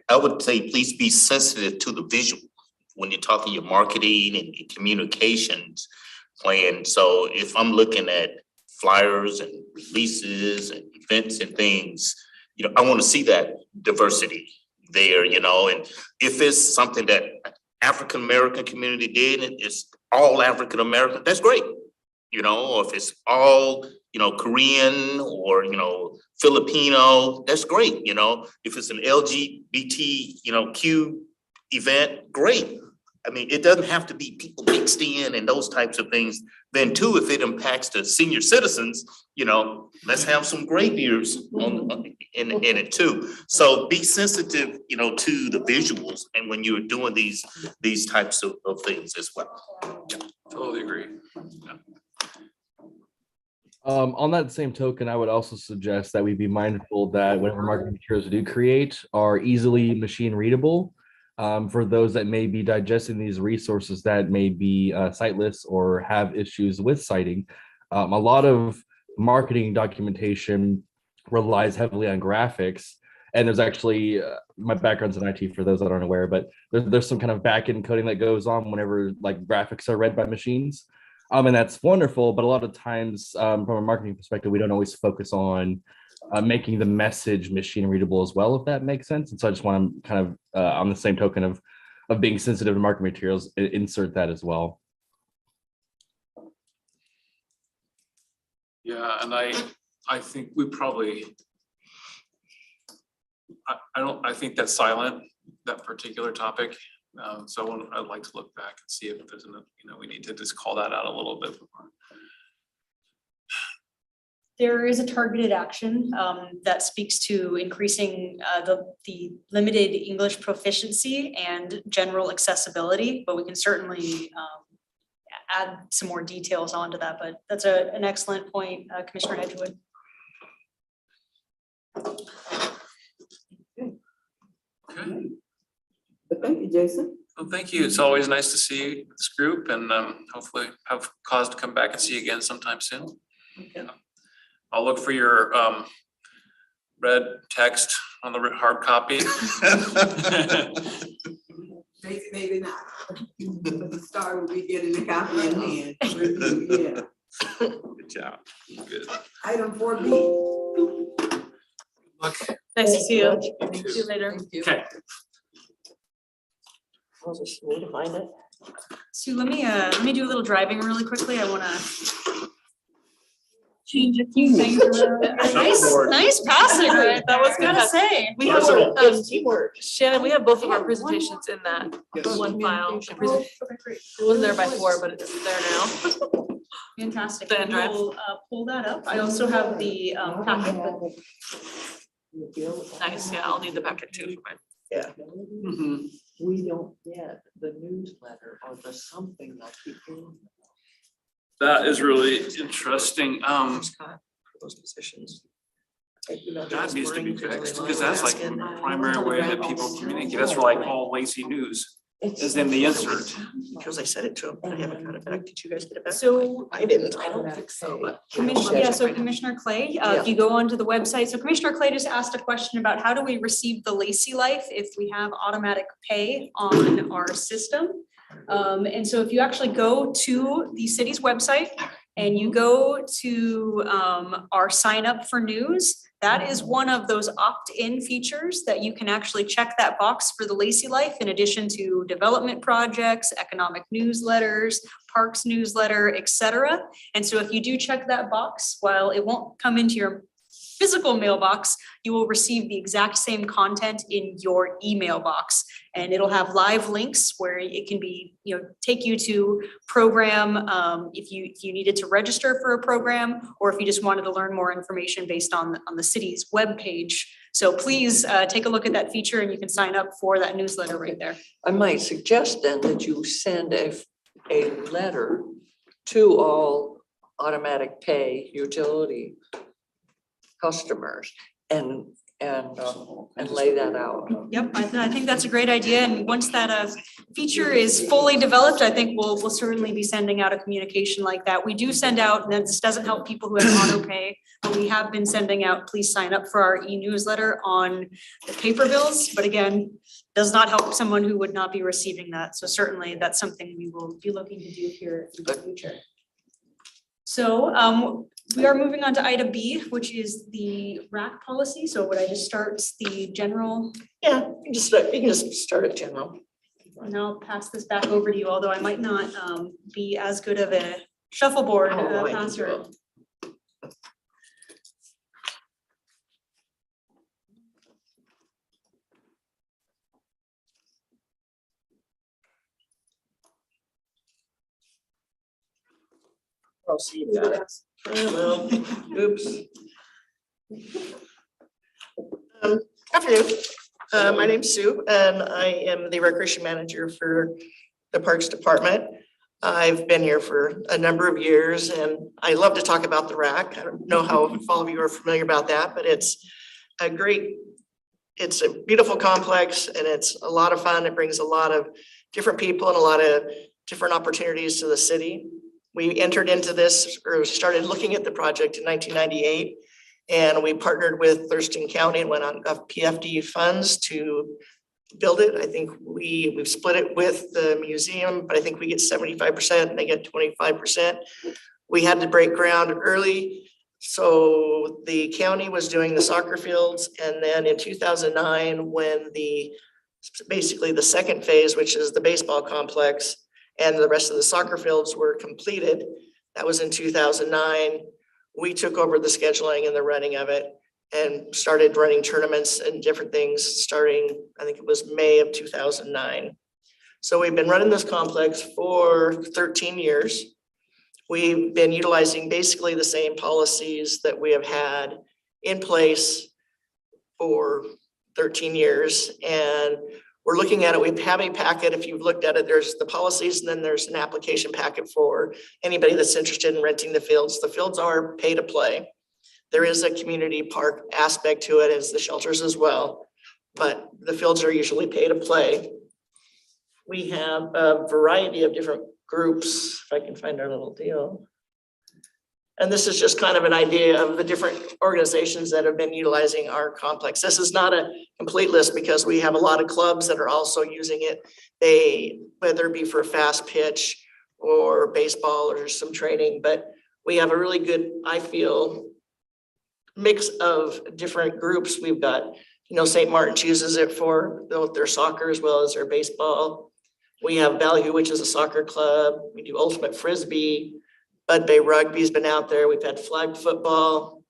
I would say please be sensitive to the visual when you're talking your marketing and your communications plan. So if I'm looking at flyers and releases and events and things, I want to see that diversity there, and if it's something that African-American community did, and it's all African-American, that's great, or if it's all, Korean or, Filipino, that's great, if it's an LGBT, Q event, great. I mean, it doesn't have to be people mixed in and those types of things. Then too, if it impacts the senior citizens, let's have some gray beers in it too. So be sensitive, to the visuals and when you're doing these types of things as well. Totally agree. On that same token, I would also suggest that we be mindful that whatever marketing materials we do create are easily machine readable. For those that may be digesting these resources that may be sightless or have issues with citing. A lot of marketing documentation relies heavily on graphics. And there's actually, my background's in IT for those that aren't aware, but there's some kind of back-end coding that goes on whenever graphics are read by machines. And that's wonderful, but a lot of times from a marketing perspective, we don't always focus on making the message machine readable as well, if that makes sense. And so I just want to kind of, on the same token of being sensitive to marketing materials, insert that as well. Yeah, and I think we probably, I think that's silent, that particular topic. So I'd like to look back and see if there's enough, we need to just call that out a little bit more. There is a targeted action that speaks to increasing the limited English proficiency and general accessibility, but we can certainly add some more details onto that. But that's an excellent point, Commissioner Hedgewood. Okay. Thank you, Jason. Well, thank you. It's always nice to see this group and hopefully have cause to come back and see you again sometime soon. Okay. I'll look for your red text on the hard copy. Maybe not. But the start will be getting the copy in hand. Yeah. Good job. Good. Item 4B. Look, Nice to see you. Thank See you later. Thank you. okay. I'll just need to find it. Sue, let me do a little driving really quickly. I wanna change a few things around. Nice passing, right? That was I gotta good. say. We have, It's teamwork. Shannon, we have both of our presentations in that one file. The It wasn't there before, but it's there now. Fantastic. Stand drive. We'll pull that up. I also have the packet. Nice, yeah, I'll need the packet too. Mhm. We don't get the newsletter or the something like people. That is really interesting. Those positions. That needs to be fixed, because that's like the primary way that people communicate. That's where like all Lacey news is in the insert. Because I said it to him, but I haven't got it back. Did you guys get it back? So I didn't. I don't think so, but. Commissioner Clay, if you go onto the website, so Commissioner Clay just asked a question about how do we receive the Lacey Life if we have automatic pay on our system? And so if you actually go to the city's website and you go to our sign up for news, that is one of those opt-in features that you can actually check that box for the Lacey Life in addition to development projects, economic newsletters, parks newsletter, et cetera. And so if you do check that box, while it won't come into your physical mailbox, you will receive the exact same content in your email box. And it'll have live links where it can be, take you to program, if you needed to register for a program, or if you just wanted to learn more information based on the city's webpage. So please take a look at that feature and you can sign up for that newsletter right there. I might suggest then that you send a letter to all automatic pay utility customers and lay that out. Yep, I think that's a great idea. And once that feature is fully developed, I think we'll certainly be sending out a communication like that. We do send out, and this doesn't help people who have auto pay, but we have been sending out, please sign up for our e-newsletter on the paper bills. But again, does not help someone who would not be receiving that. So certainly that's something we will be looking to do here in the future. So we are moving on to item B, which is the RAC policy. So would I just start the general? Yeah, you can just start at general. And I'll pass this back over to you, although I might not be as good of a shuffleboard Oh, I can do passer. it. I'll see you guys. Well, oops. Afternoon. My name's Sue and I am the recreation manager for the Parks Department. I've been here for a number of years and I love to talk about the RAC. I don't know how all of you are familiar about that, but it's a beautiful complex and it's a lot of fun. It brings a lot of different people and a lot of different opportunities to the city. We entered into this or started looking at the project in 1998 and we partnered with Thurston County and went on PFD funds to build it. I think we've split it with the museum, but I think we get 75% and they get 25%. We had to break ground early. So the county was doing the soccer fields. And then in 2009, when basically the second phase, which is the baseball complex, and the rest of the soccer fields were completed. That was in 2009. We took over the scheduling and the running of it and started running tournaments and different things starting, I think it was May of 2009. So we've been running this complex for 13 years. We've been utilizing basically the same policies that we have had in place for 13 years. And we're looking at it. We have a packet. If you've looked at it, there's the policies and then there's an application packet for anybody that's interested in renting the fields. The fields are pay to play. There is a community park aspect to it as the shelters as well, but the fields are usually pay to play. We have a variety of different groups. If I can find our little deal. And this is just kind of an idea of the different organizations that have been utilizing our complex. This is not a complete list because we have a lot of clubs that are also using it. They, whether it be for a fast pitch or baseball or some training, but we have a really good, I feel, mix of different groups. We've got, St. Martin's uses it for both their soccer as well as their baseball. We have Ballyhoo, which is a soccer club. We do ultimate frisbee. Bud Bay Rugby's been out there. We've had flag football.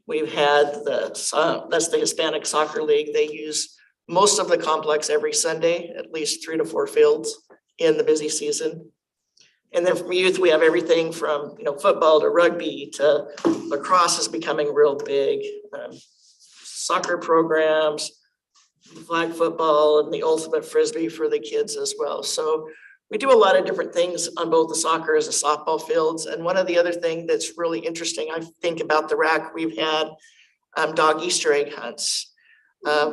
We've had that's the Hispanic Soccer League. They use most of the complex every Sunday, at least 3 to 4 fields in the busy season. And then from youth, we have everything from, football to rugby to lacrosse is becoming real big. Soccer programs, flag football, and the ultimate frisbee for the kids as well. So we do a lot of different things on both the soccer as the softball fields. And one of the other thing that's really interesting, I think about the RAC, we've had dog Easter egg hunts.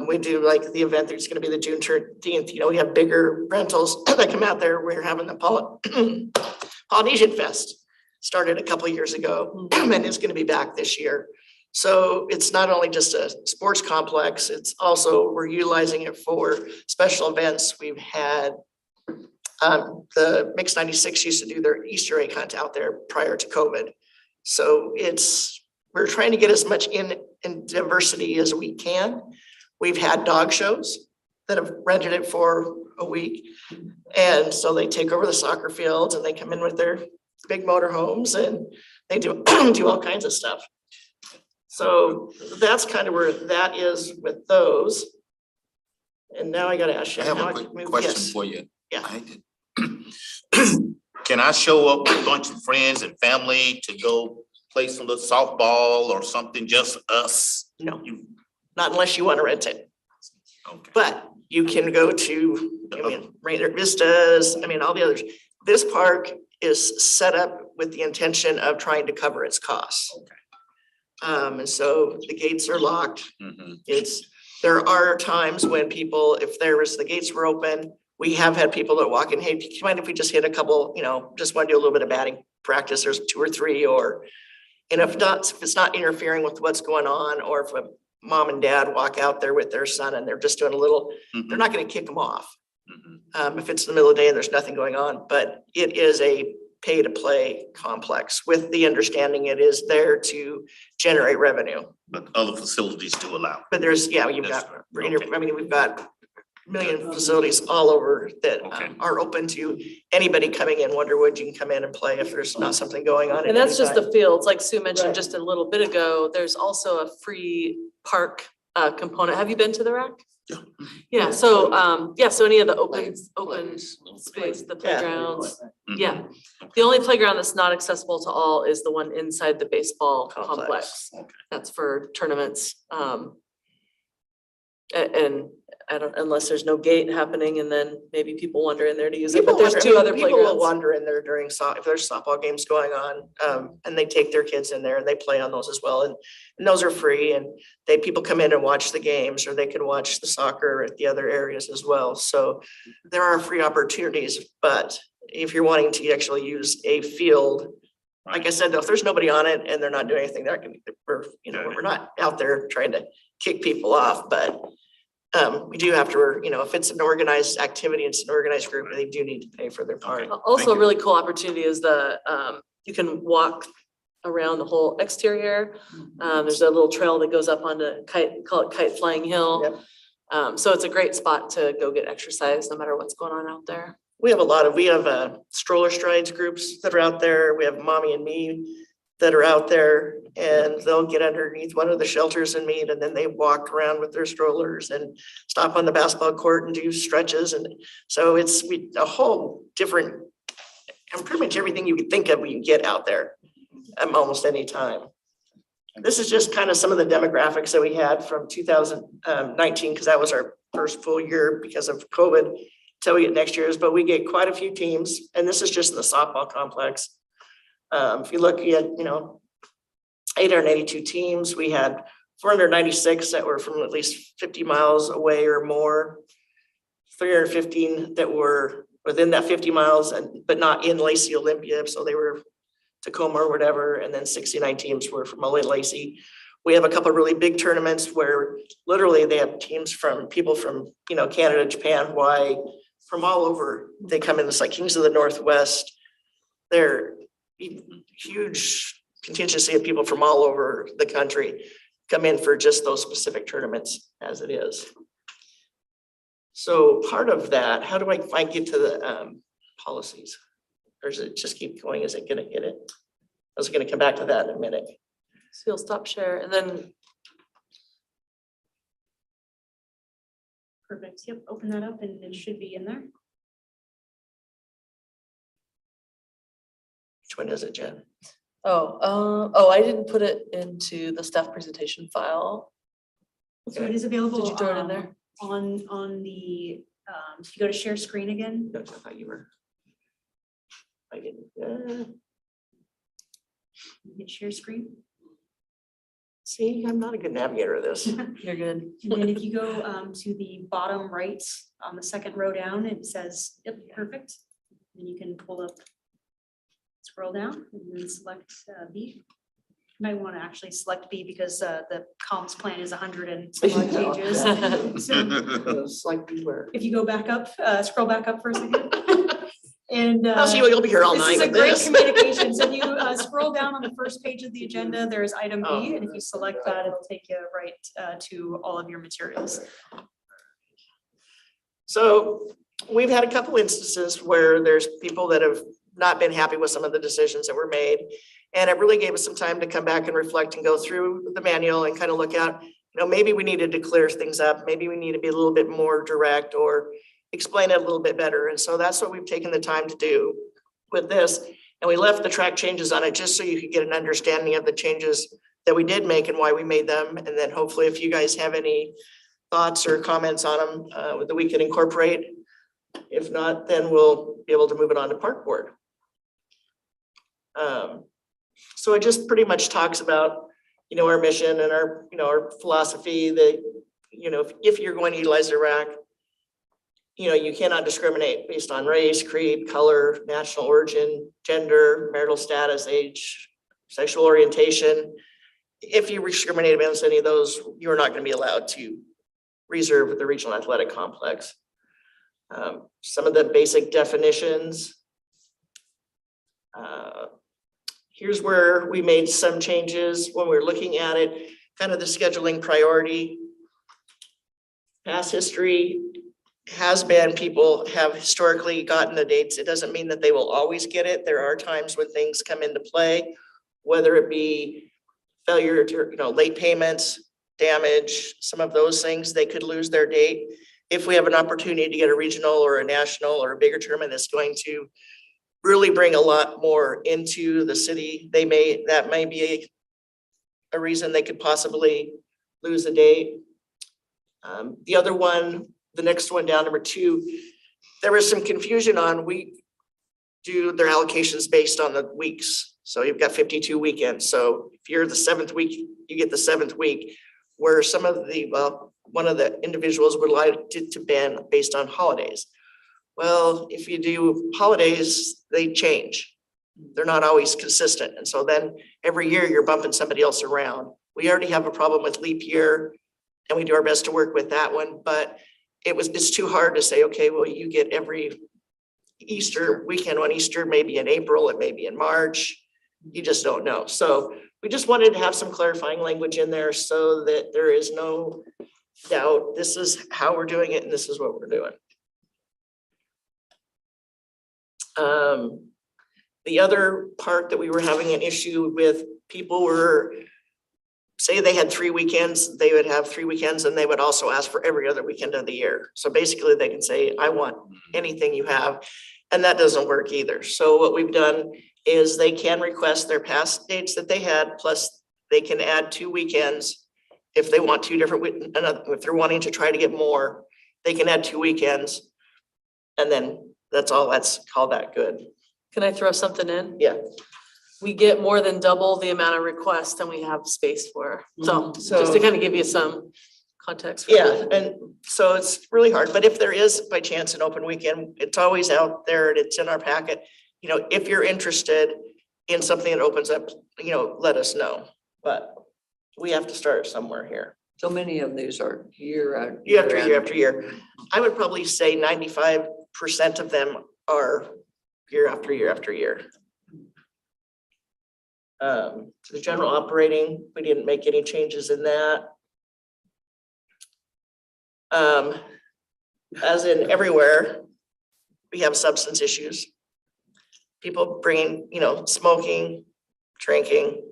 We do like the event that's going to be the June 13th. We have bigger rentals that come out there. We're having the Polynesian Fest, started a couple of years ago and it's going to be back this year. So it's not only just a sports complex, it's also, we're utilizing it for special events. We've had the Mix 96 used to do their Easter egg hunt out there prior to COVID. So we're trying to get as much in diversity as we can. We've had dog shows that have rented it for a week. And so they take over the soccer fields and they come in with their big motorhomes and they do all kinds of stuff. So that's kind of where that is with those. And now I got to ask you. I have a quick question for you. Yeah. Can I show up with a bunch of friends and family to go play some little softball or something, just us? No, not unless you want to rent it. Okay. But you can go to, Vistas, all the others. This park is set up with the intention of trying to cover its costs. Okay. And so the gates are locked. Mhm. There are times when people, if the gates were open, we have had people that walk in, hey, do you mind if we just hit a couple, just want to do a little bit of batting practice, there's 2 or 3, and if it's not interfering with what's going on, or if a mom and dad walk out there with their son and they're just doing a little, they're not going to kick them off. If it's the middle of the day and there's nothing going on, but it is a pay to play complex with the understanding it is there to generate revenue. But other facilities do allow. But there's, you've got, we've got a million facilities all over that are open to anybody coming in. Wonderwood, you can come in and play if there's not something going on. And that's just the fields, like Sue mentioned just a little bit ago, there's also a free park component. Have you been to the RAC? Yeah. Yeah, so any of the open space, the Yeah. playgrounds, yeah. The only playground that's not accessible to all is the one inside the baseball complex. Okay. That's for tournaments. And I don't, unless there's no gate happening and then maybe people wander in there to use it, but there's 2 other People will playgrounds. wander in there during if there's softball games going on, and they take their kids in there and they play on those as well. And those are free, and people come in and watch the games, or they can watch the soccer at the other areas as well. So there are free opportunities, but if you're wanting to actually use a field, like I said, though, if there's nobody on it and they're not doing anything, we're not out there trying to kick people off, but we do have to, if it's an organized activity, it's an organized group, they do need to pay for their part. Also, a really cool opportunity is you can walk around the whole exterior. There's a little trail that goes up onto call it Kite Flying Hill. So it's a great spot to go get exercise no matter what's going on out there. We have stroller strides groups that are out there. We have Mommy and Me that are out there, and they'll get underneath one of the shelters and meet, and then they walk around with their strollers and stop on the basketball court and do stretches. And so it's a whole different, and pretty much everything you could think of, we can get out there at almost any time. This is just kind of some of the demographics that we had from 2019, because that was our first full year because of COVID till we get next year's, but we get quite a few teams, and this is just the softball complex. If you look at, 882 teams, we had 496 that were from at least 50 miles away or more, 315 that were within that 50 miles, but not in Lacey Olympia. So they were Tacoma or whatever, and then 69 teams were from LA Lacey. We have a couple of really big tournaments where literally they have teams from people from, you know, Canada, Japan, Hawaii, from all over. They come in, it's like Kings of the Northwest. They're huge contingency of people from all over the country come in for just those specific tournaments as it is. So part of that, how do I get to the policies? Or does it just keep going? Is it gonna get it? I was gonna come back to that in a minute. So you'll stop share and then. Perfect. Yep, open that up and it should be in there. Which one is it, Jen? I didn't put it into the staff presentation file. So it is available. Did you throw it in there? On the, if you go to share screen again. No, I thought you were. I didn't. You hit share screen. See, I'm not a good navigator of this. You're good. And then if you go to the bottom right, on the second row down, it says, yep, perfect. And you can pull up, scroll down and then select B. You might want to actually select B because the comms plan is 100 and some odd pages. So It's like beware. if you go back up, scroll back up for a second. And I'll see you'll be here all this night is a with great this. communication. So if you scroll down on the first page of the agenda, there's item Oh. B, and if you select that, it'll take you right to all of your materials. So we've had a couple instances where there's people that have not been happy with some of the decisions that were made. And it really gave us some time to come back and reflect and go through the manual and kind of look at, you know, maybe we needed to clear things up. Maybe we need to be a little bit more direct or explain it a little bit better. And so that's what we've taken the time to do with this. And we left the track changes on it just so you could get an understanding of the changes that we did make and why we made them. And then hopefully if you guys have any thoughts or comments on them that we can incorporate. If not, then we'll be able to move it on to park board. So it just pretty much talks about, you know, our mission and our, you know, our philosophy that, you know, if you're going to utilize the rack, you know, you cannot discriminate based on race, creed, color, national origin, gender, marital status, age, sexual orientation. If you discriminate against any of those, you're not going to be allowed to reserve the regional athletic complex. Some of the basic definitions. Here's where we made some changes when we were looking at it, kind of the scheduling priority. Past history has been, people have historically gotten the dates. It doesn't mean that they will always get it. There are times when things come into play, whether it be failure to, you know, late payments, damage, some of those things, they could lose their date. If we have an opportunity to get a regional or a national or a bigger tournament that's going to really bring a lot more into the city, that may be a reason they could possibly lose a date. The other one, the next one down, number 2, there was some confusion on, we do their allocations based on the weeks. So you've got 52 weekends. So if you're the 7th week, you get the 7th week, where some of the, well, one of the individuals would like it to ban based on holidays. Well, if you do holidays, they change. They're not always consistent. And so then every year you're bumping somebody else around. We already have a problem with leap year and we do our best to work with that one, but it's too hard to say, okay, well, you get every Easter weekend. When Easter may be in April, it may be in March. You just don't know. So we just wanted to have some clarifying language in there so that there is no doubt. This is how we're doing it and this is what we're doing. The other part that we were having an issue with, people were, say they had 3 weekends, they would have 3 weekends and they would also ask for every other weekend of the year. So basically they can say, I want anything you have, and that doesn't work either. So what we've done is they can request their past dates that they had, plus they can add 2 weekends. If they want 2 different, if they're wanting to try to get more, they can add 2 weekends. And then that's all, let's call that good. Can I throw something in? Yeah. We get more than double the amount of requests than we have space for. So just to kind of give you some context. for Yeah, that. and so it's really hard, but if there is by chance an open weekend, it's always out there and it's in our packet. You know, if you're interested, in something that opens up, let us know. But we have to start somewhere here. So many of these are year after Year after year after year. I would probably say 95% of them are year after year after year. So the general operating, we didn't make any changes in that. As in everywhere, we have substance issues. People bringing, smoking, drinking.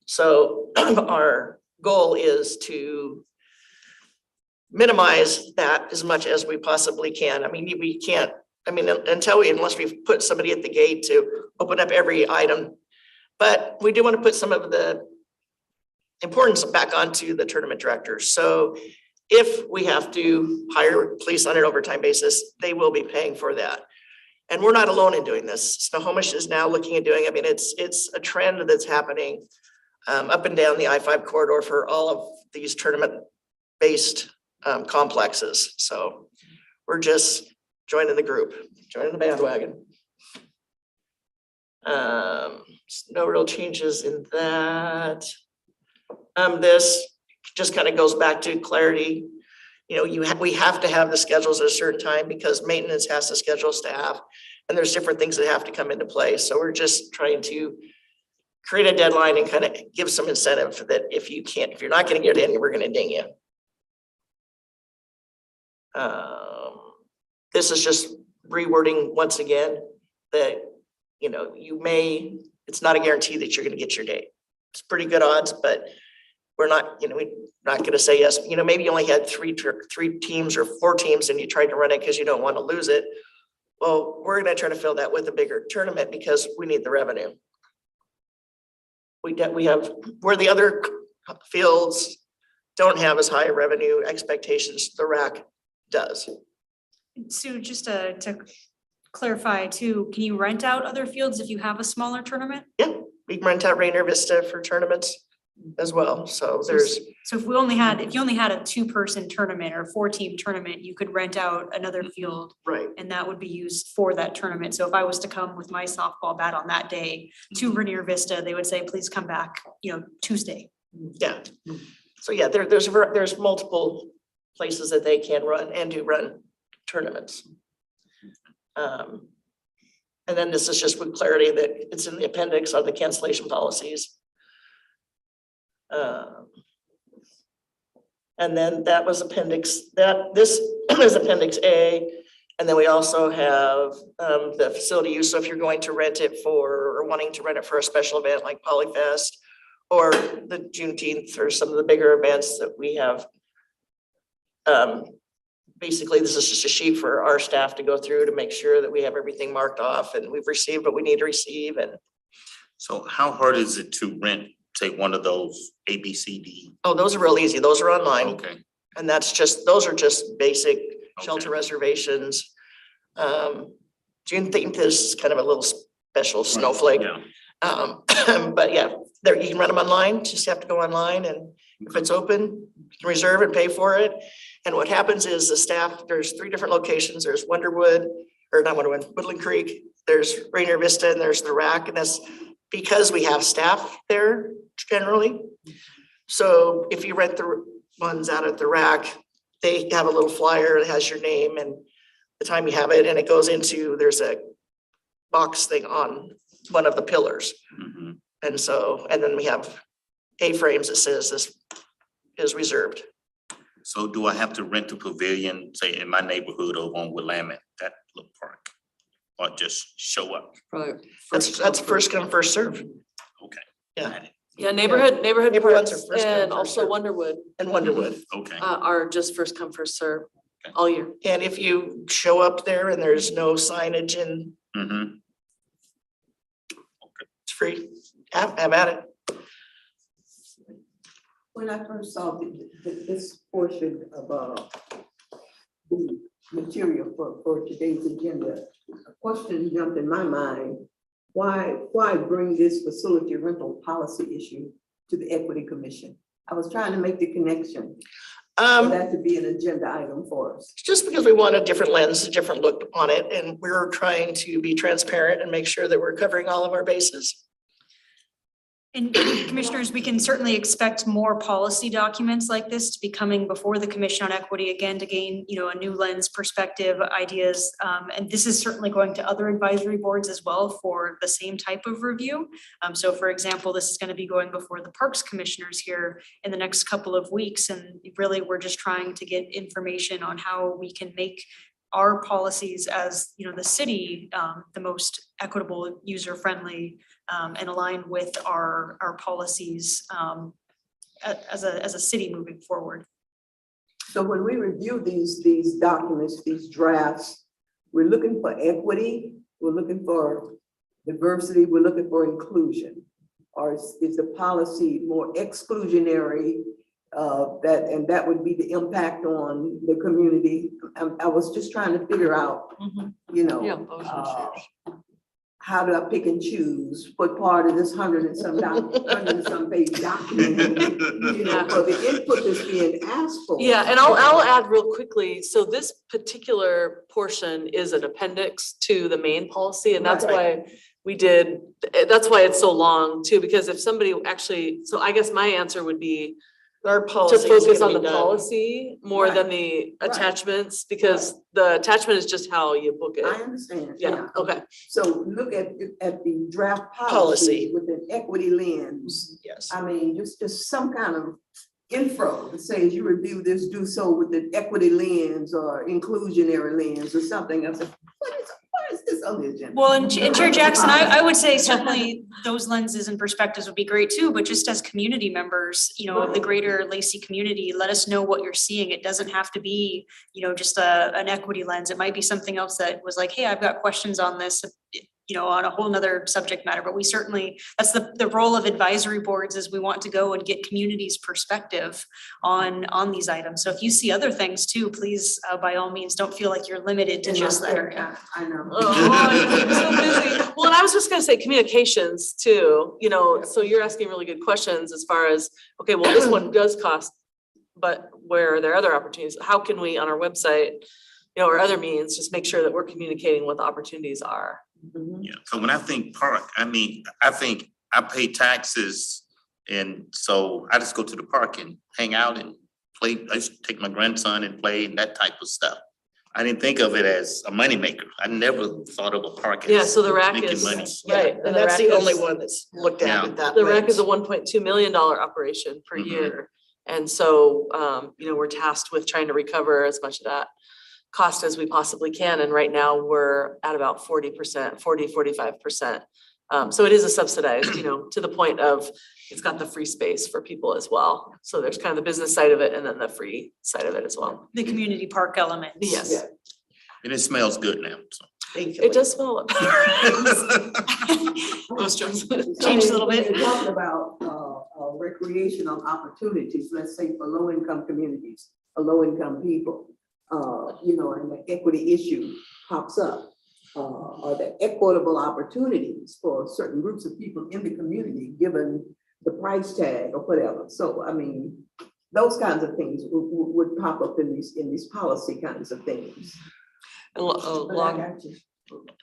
So our goal is to minimize that as much as we possibly can. I mean, we can't, unless we put somebody at the gate to open up every item. But we do want to put some of the importance back onto the tournament directors. So if we have to hire police on an overtime basis, they will be paying for that. And we're not alone in doing this. Snohomish is now looking at doing, it's a trend that's happening up and down the I-5 corridor for all of these tournament-based complexes. So we're just joining the group, joining the bandwagon. No real changes in that. This just kind of goes back to clarity. We have to have the schedules at a certain time because maintenance has to schedule staff, and there's different things that have to come into play. So we're just trying to create a deadline and kind of give some incentive that if you're not going to get in, we're going to ding you. This is just rewording once again that, it's not a guarantee that you're going to get your date. It's pretty good odds, but we're not, we're not going to say yes. Maybe you only had three teams or 4 teams and you tried to run it because you don't want to lose it. Well, we're going to try to fill that with a bigger tournament because we need the revenue. We have, where the other fields don't have as high revenue expectations, the RAC does. Sue, just to clarify too, can you rent out other fields if you have a smaller tournament? Yeah, we can rent out Rainier Vista for tournaments as well. So there's. So if you only had a 2-person tournament or 4-team tournament, you could rent out another field. Right. And that would be used for that tournament. So if I was to come with my softball bat on that day to Rainier Vista, they would say, please come back, Tuesday. Yeah. So yeah, there's multiple places that they can run and do run tournaments. And then this is just with clarity that it's in the appendix of the cancellation policies. And then that was this is appendix A. And then we also have the facility use. So if you're going to rent it or wanting to rent it for a special event like Polyfest or the Juneteenth or some of the bigger events that we have. Basically, this is just a sheet for our staff to go through to make sure that we have everything marked off and we've received what we need to receive. And So how hard is it to rent, say, one of those A, B, C, D? oh, those are real easy. Those are online. Okay, And those are just basic shelter reservations. Juneteenth is kind of a little special snowflake. yeah. But yeah, there you can rent them online. Just have to go online, and if it's open, you can reserve and pay for it. And what happens is the staff, there's 3 different locations. There's Woodland Creek, there's Rainier Vista, and there's the RAC. And that's because we have staff there generally. So if you rent the ones out at the RAC, they have a little flyer that has your name and the time you have it, and it goes into, there's a box thing on one of the pillars. Mm-hmm. And then we have A-frames that says this is reserved. So do I have to rent the pavilion, say, in my neighborhood over on Willamette, that little park? Or just show up? Probably That's first come, first serve. Okay. Yeah. Got it. Yeah, neighborhood Neighborhoods parks are first come, and first also served. Wonderwood And Wonderwood. Okay. are just first come, first serve Okay. all year. And if you show up there and there's no signage and Mm-hmm. it's free, have at it. When I first saw this portion of the material for today's agenda, a question jumped in my mind. Why bring this facility rental policy issue to the Equity Commission? I was trying to make the connection for that to be an agenda item for us. Just because we want a different lens, a different look on it, and we're trying to be transparent and make sure that we're covering all of our bases. And commissioners, we can certainly expect more policy documents like this to be coming before the Commission on Equity, again, to gain, a new lens, perspective, ideas. And this is certainly going to other advisory boards as well for the same type of review. So for example, this is going to be going before the Parks Commissioners here in the next couple of weeks. And really, we're just trying to get information on how we can make our policies as, the city, the most equitable, user-friendly, and aligned with our policies as a city moving forward. So when we review these documents, these drafts, we're looking for equity, we're looking for diversity, we're looking for inclusion. Or is the policy more exclusionary? That would be the impact on the community. I was just trying to figure out, Yeah, those are shares. how do I pick and choose what part of this 100 and some page document, for the input that's being asked for. Yeah, and I'll add real quickly, so this particular portion is an appendix to the main policy, and that's why that's why it's so long too, because if somebody actually, so I guess my answer would be Our to policy focus on the policy more than the Right. attachments, because the attachment is just how you book I it. understand. Yeah, okay. So look at the draft Policy. policy with an equity lens. Yes. I mean, just some kind of info that says you review this, do so with an equity lens or inclusionary lens or something. I said, what is this on the agenda? Well, and Chair Jackson, I would say certainly those lenses and perspectives would be great too, but just as community members, of the greater Lacey community, let us know what you're seeing. It doesn't have to be, just an equity lens. It might be something else that was like, hey, I've got questions on this, on a whole nother subject matter, but we certainly, that's the role of advisory boards, is we want to go and get community's perspective on these items. So if you see other things too, please, by all means, don't feel like you're limited to just that area. I know. Oh, I'm so busy. Well, and I was just gonna say communications too, so you're asking really good questions as far as, okay, well, this one does cost, but where are there other opportunities? How can we on our website, or other means, just make sure that we're communicating what the opportunities are? Yeah, so when I think park, I think I pay taxes, and so I just go to the park and hang out and play. I used to take my grandson and play and that type of stuff. I didn't think of it as a moneymaker. I never thought of a park as Yeah, so the rack making is, money. right. And that's the rack only is- one that's looked at with that. The rack lens. is a $1.2 million operation per Mhm. year. And so, we're tasked with trying to recover as much of that cost as we possibly can. And right now we're at about 40%, 45%. So it is a subsidized, to the point of it's got the free space for people as well. So there's kind of the business side of it and then the free side of it as well. The community park elements. Yes, Yeah. And it smells good now, so. it does smell up. Most jobs. Change a little bit. We're talking about recreational opportunities, let's say for low-income communities, or low-income people, and the equity issue pops up. Are there equitable opportunities for certain groups of people in the community, given the price tag or whatever? So, I mean, those kinds of things would pop up in these policy kinds of things. But I got you.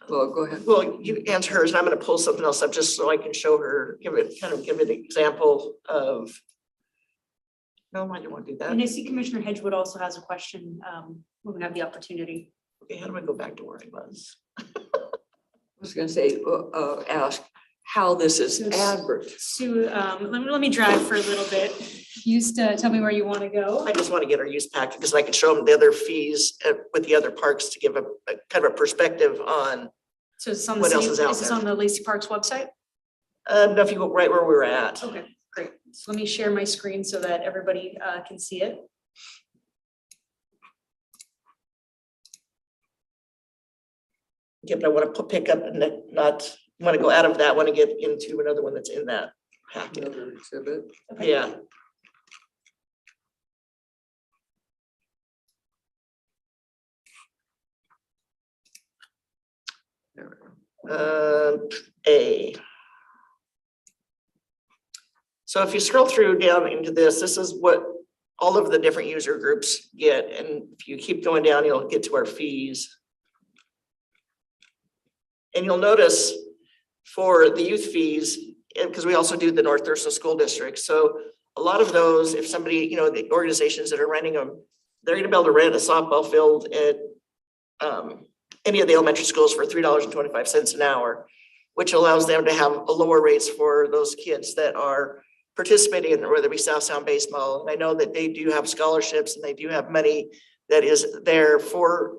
Well, go ahead. Well, you answer hers, and I'm gonna pull something else up just so I can show her, give it an example of. No, I don't want to do that. And I see Commissioner Hedgewood also has a question, when we have the opportunity. Okay, how do I go back to where I was? I was gonna say, ask how this is advertised. Sue, let me drive for a little bit. Used to tell me where you want to go. I just want to get our use packet because I can show them the other fees with the other parks to give a kind of a perspective on. So is this on the What else city, is out is this there? on the Lacey Parks website? No, if you go right where we were at. Okay, great. So let me share my screen so that everybody can see it. Yeah, but I want to pick up and not want to go out of that, want to get into another one that's in that packet. Another exhibit. Okay. Yeah. A. So if you scroll through down into this is what all of the different user groups get. And if you keep going down, you'll get to our fees. And you'll notice for the youth fees, because we also do the North Thurston School District. So a lot of those, if somebody, you know, the organizations that are renting them, they're gonna be able to rent a softball field at any of the elementary schools for $3.25 an hour, which allows them to have a lower rates for those kids that are participating in, whether it be South Sound baseball. And I know that they do have scholarships and they do have money that is there for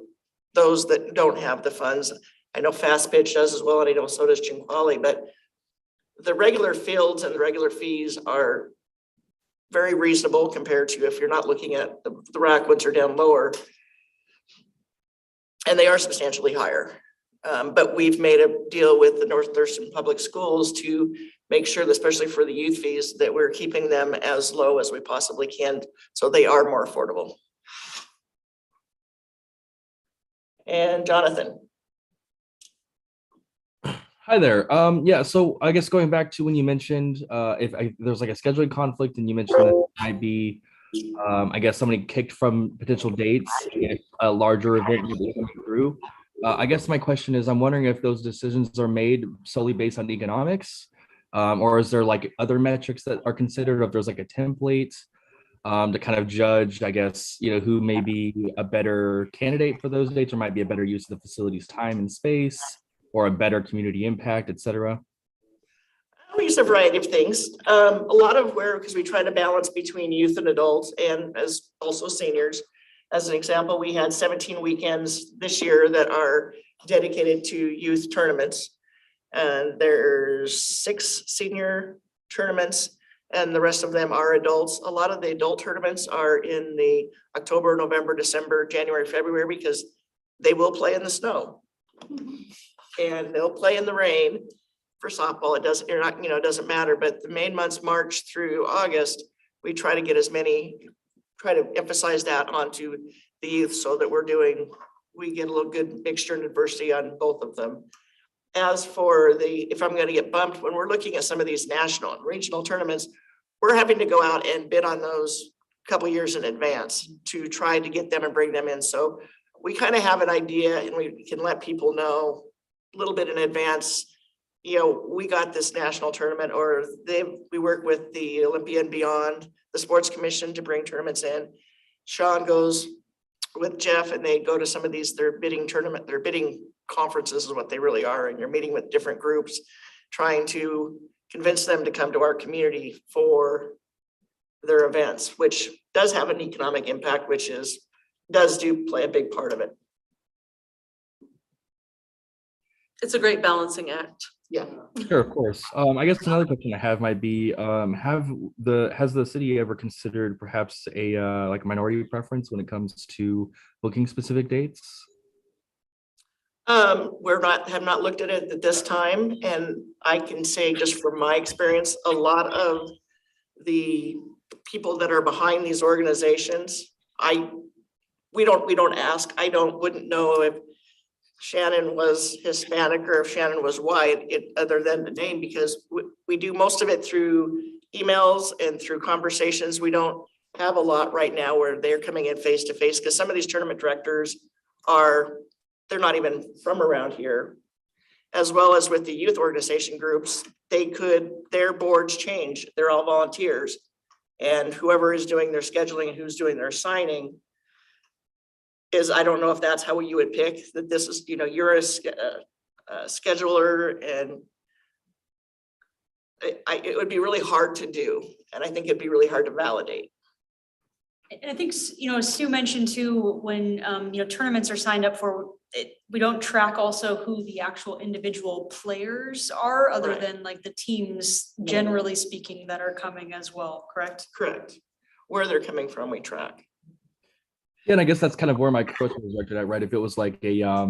those that don't have the funds. I know Fast Pitch does as well, and I know so does Chinquali, but the regular fields and the regular fees are very reasonable compared to if you're not looking at the rack ones are down lower. And they are substantially higher. But we've made a deal with the North Thurston Public Schools to make sure that, especially for the youth fees, that we're keeping them as low as we possibly can, so they are more affordable. And Jonathan. Hi there. Yeah, so I guess going back to when you mentioned there's like a scheduling conflict, and you mentioned that it might be I guess somebody kicked from potential dates if a larger event would be coming through. I guess my question is, I'm wondering if those decisions are made solely based on economics, or is there like other metrics that are considered, or if there's like a template to kind of judge, I guess, you know, who may be a better candidate for those dates, or might be a better use of the facility's time and space, or a better community impact, et cetera? We use a variety of things. A lot of where, because we try to balance between youth and adults and as also seniors. As an example, we had 17 weekends this year that are dedicated to youth tournaments. And there's 6 senior tournaments, and the rest of them are adults. A lot of the adult tournaments are in the October, November, December, January, February, because they will play in the snow. And they'll play in the rain. For softball, it doesn't, you're not, you know, it doesn't matter, but the main months, March through August, we try to get try to emphasize that onto the youth, so that we get a little good mixture and diversity on both of them. As for if I'm gonna get bumped, when we're looking at some of these national and regional tournaments, we're having to go out and bid on those a couple years in advance to try to get them and bring them in. So we kind of have an idea, and we can let people know a little bit in advance, you know, we got this national tournament, or we work with the Olympia and Beyond, the Sports Commission, to bring tournaments in. Sean goes with Jeff, and they go to some of these, their bidding conferences is what they really are. And you're meeting with different groups, trying to convince them to come to our community for their events, which does have an economic impact, which does play a big part of it. It's a great balancing act. Yeah. Sure, of course. I guess another question I have might be, has the city ever considered perhaps a like minority preference when it comes to booking specific dates? Have not looked at it at this time, and I can say just from my experience, a lot of the people that are behind these organizations, we don't ask. Wouldn't know if Shannon was Hispanic or if Shannon was white, other than the name, because we do most of it through emails and through conversations. We don't have a lot right now where they're coming in face to face, because some of these tournament directors they're not even from around here. As well as with the youth organization groups, their boards change. They're all volunteers. And whoever is doing their scheduling and who's doing their signing I don't know if that's how you would pick that this is, you know, you're a scheduler, and it would be really hard to do. And I think it'd be really hard to validate. And I think, you know, Sue mentioned too, when, you know, tournaments are signed up for, we don't track also who the actual individual players are, other Right. than like the teams, generally speaking, that are coming as well, correct? Correct. Where they're coming from, we track. Yeah, and I guess that's kind of where my question was directed at, right? If it was like a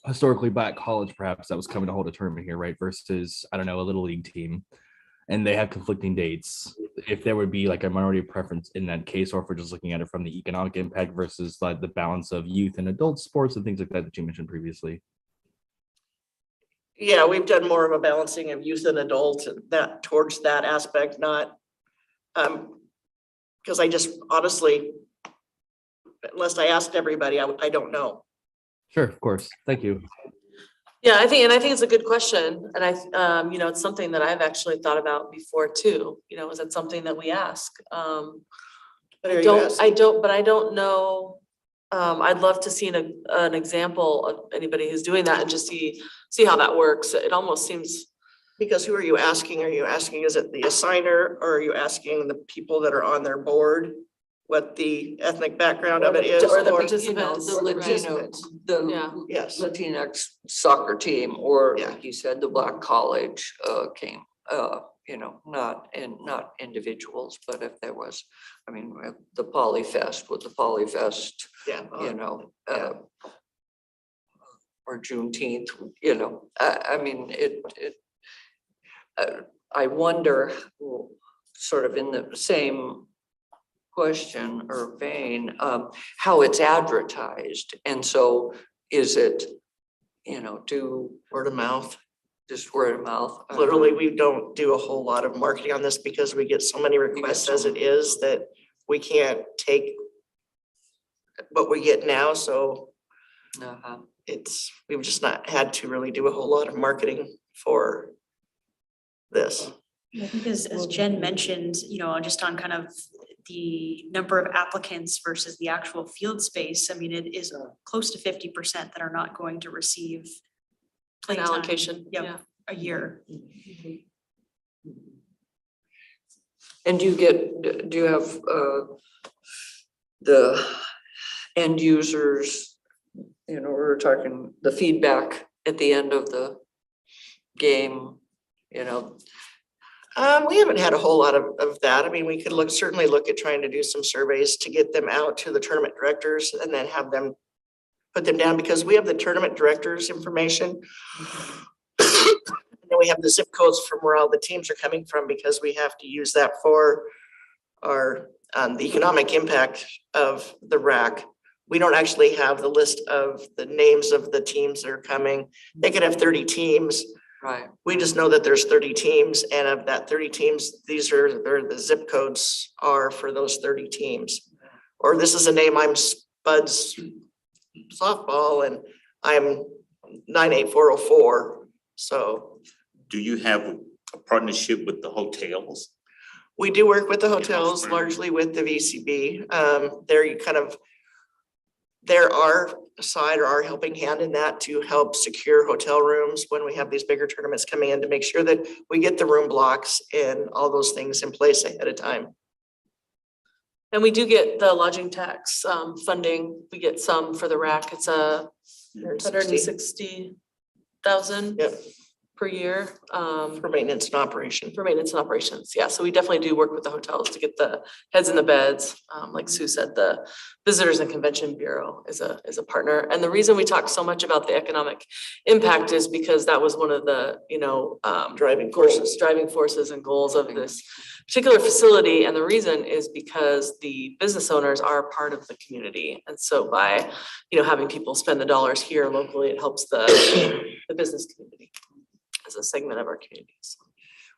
historically black college, perhaps, that was coming to hold a tournament here, right? Versus, I don't know, a little league team, and they have conflicting dates. If there would be like a minority preference in that case, or if we're just looking at it from the economic impact versus like the balance of youth and adult sports and things like that you mentioned previously. Yeah, we've done more of a balancing of youth and adult, that towards that aspect, not because I just honestly, unless I asked everybody, I don't know. Sure, of course. Thank you. Yeah, I think it's a good question. And you know, it's something that I've actually thought about before too. You know, is that something that we ask? What are you asking? But I don't know. I'd love to see an example of anybody who's doing that and just see how that works. It almost seems. Because who are you asking? Are you asking, is it the assigner, or are you asking the people that are on their board what the ethnic background of it is? Or the or- participants, The right. Latino, the Yeah. Yes. Latinx soccer team, or Yeah. like you said, the Black College came, you know, not individuals, but if there was, I mean, the Polyfest with the Polyfest, Yeah. you know, yeah. or Juneteenth, you know, I mean, I wonder, sort of in the same question or vein, how it's advertised. And so is it, you know, Word of mouth. just word of mouth? Literally, we don't do a whole lot of marketing on this because we get so many requests as it is that we can't take what we get now, so Uh-huh. we've just not had to really do a whole lot of marketing for this. I think as Jen mentioned, you know, just on kind of the number of applicants versus the actual field space, I mean, it is close to 50% that are not going to receive An playtime. allocation, Yep, yeah. a year. And do you have the end users, you know, we're talking the feedback at the end of the game, you know? We haven't had a whole lot of that. I mean, we could certainly look at trying to do some surveys to get them out to the tournament directors and then have them put them down, because we have the tournament directors' information. And then we have the zip codes from where all the teams are coming from, because we have to use that for our, the economic impact of the RAC. We don't actually have the list of the names of the teams that are coming. They could have 30 teams. Right. We just know that there's 30 teams, and of that 30 teams, they're the zip codes are for those 30 teams. Or this is a name, I'm Spud's softball and I'm 98404. So Do you have a partnership with the hotels? we do work with the hotels, largely with the VCB. They're our side or our helping hand in that to help secure hotel rooms when we have these bigger tournaments coming in, to make sure that we get the room blocks and all those things in place ahead of time. And we do get the lodging tax funding. We get some for the RAC. It's a 160,000 Yep. per year. For maintenance and operation. For maintenance and operations, yeah, so we definitely do work with the hotels to get the heads in the beds. Like Sue said, the Visitors and Convention Bureau is a partner. And the reason we talk so much about the economic impact is because that was one of the, you know, Driving driving forces and goals of this particular facility. And the reason is because the business owners are part of the community. And so by, you know, having people spend the dollars here locally, it helps the business community as a segment of our communities.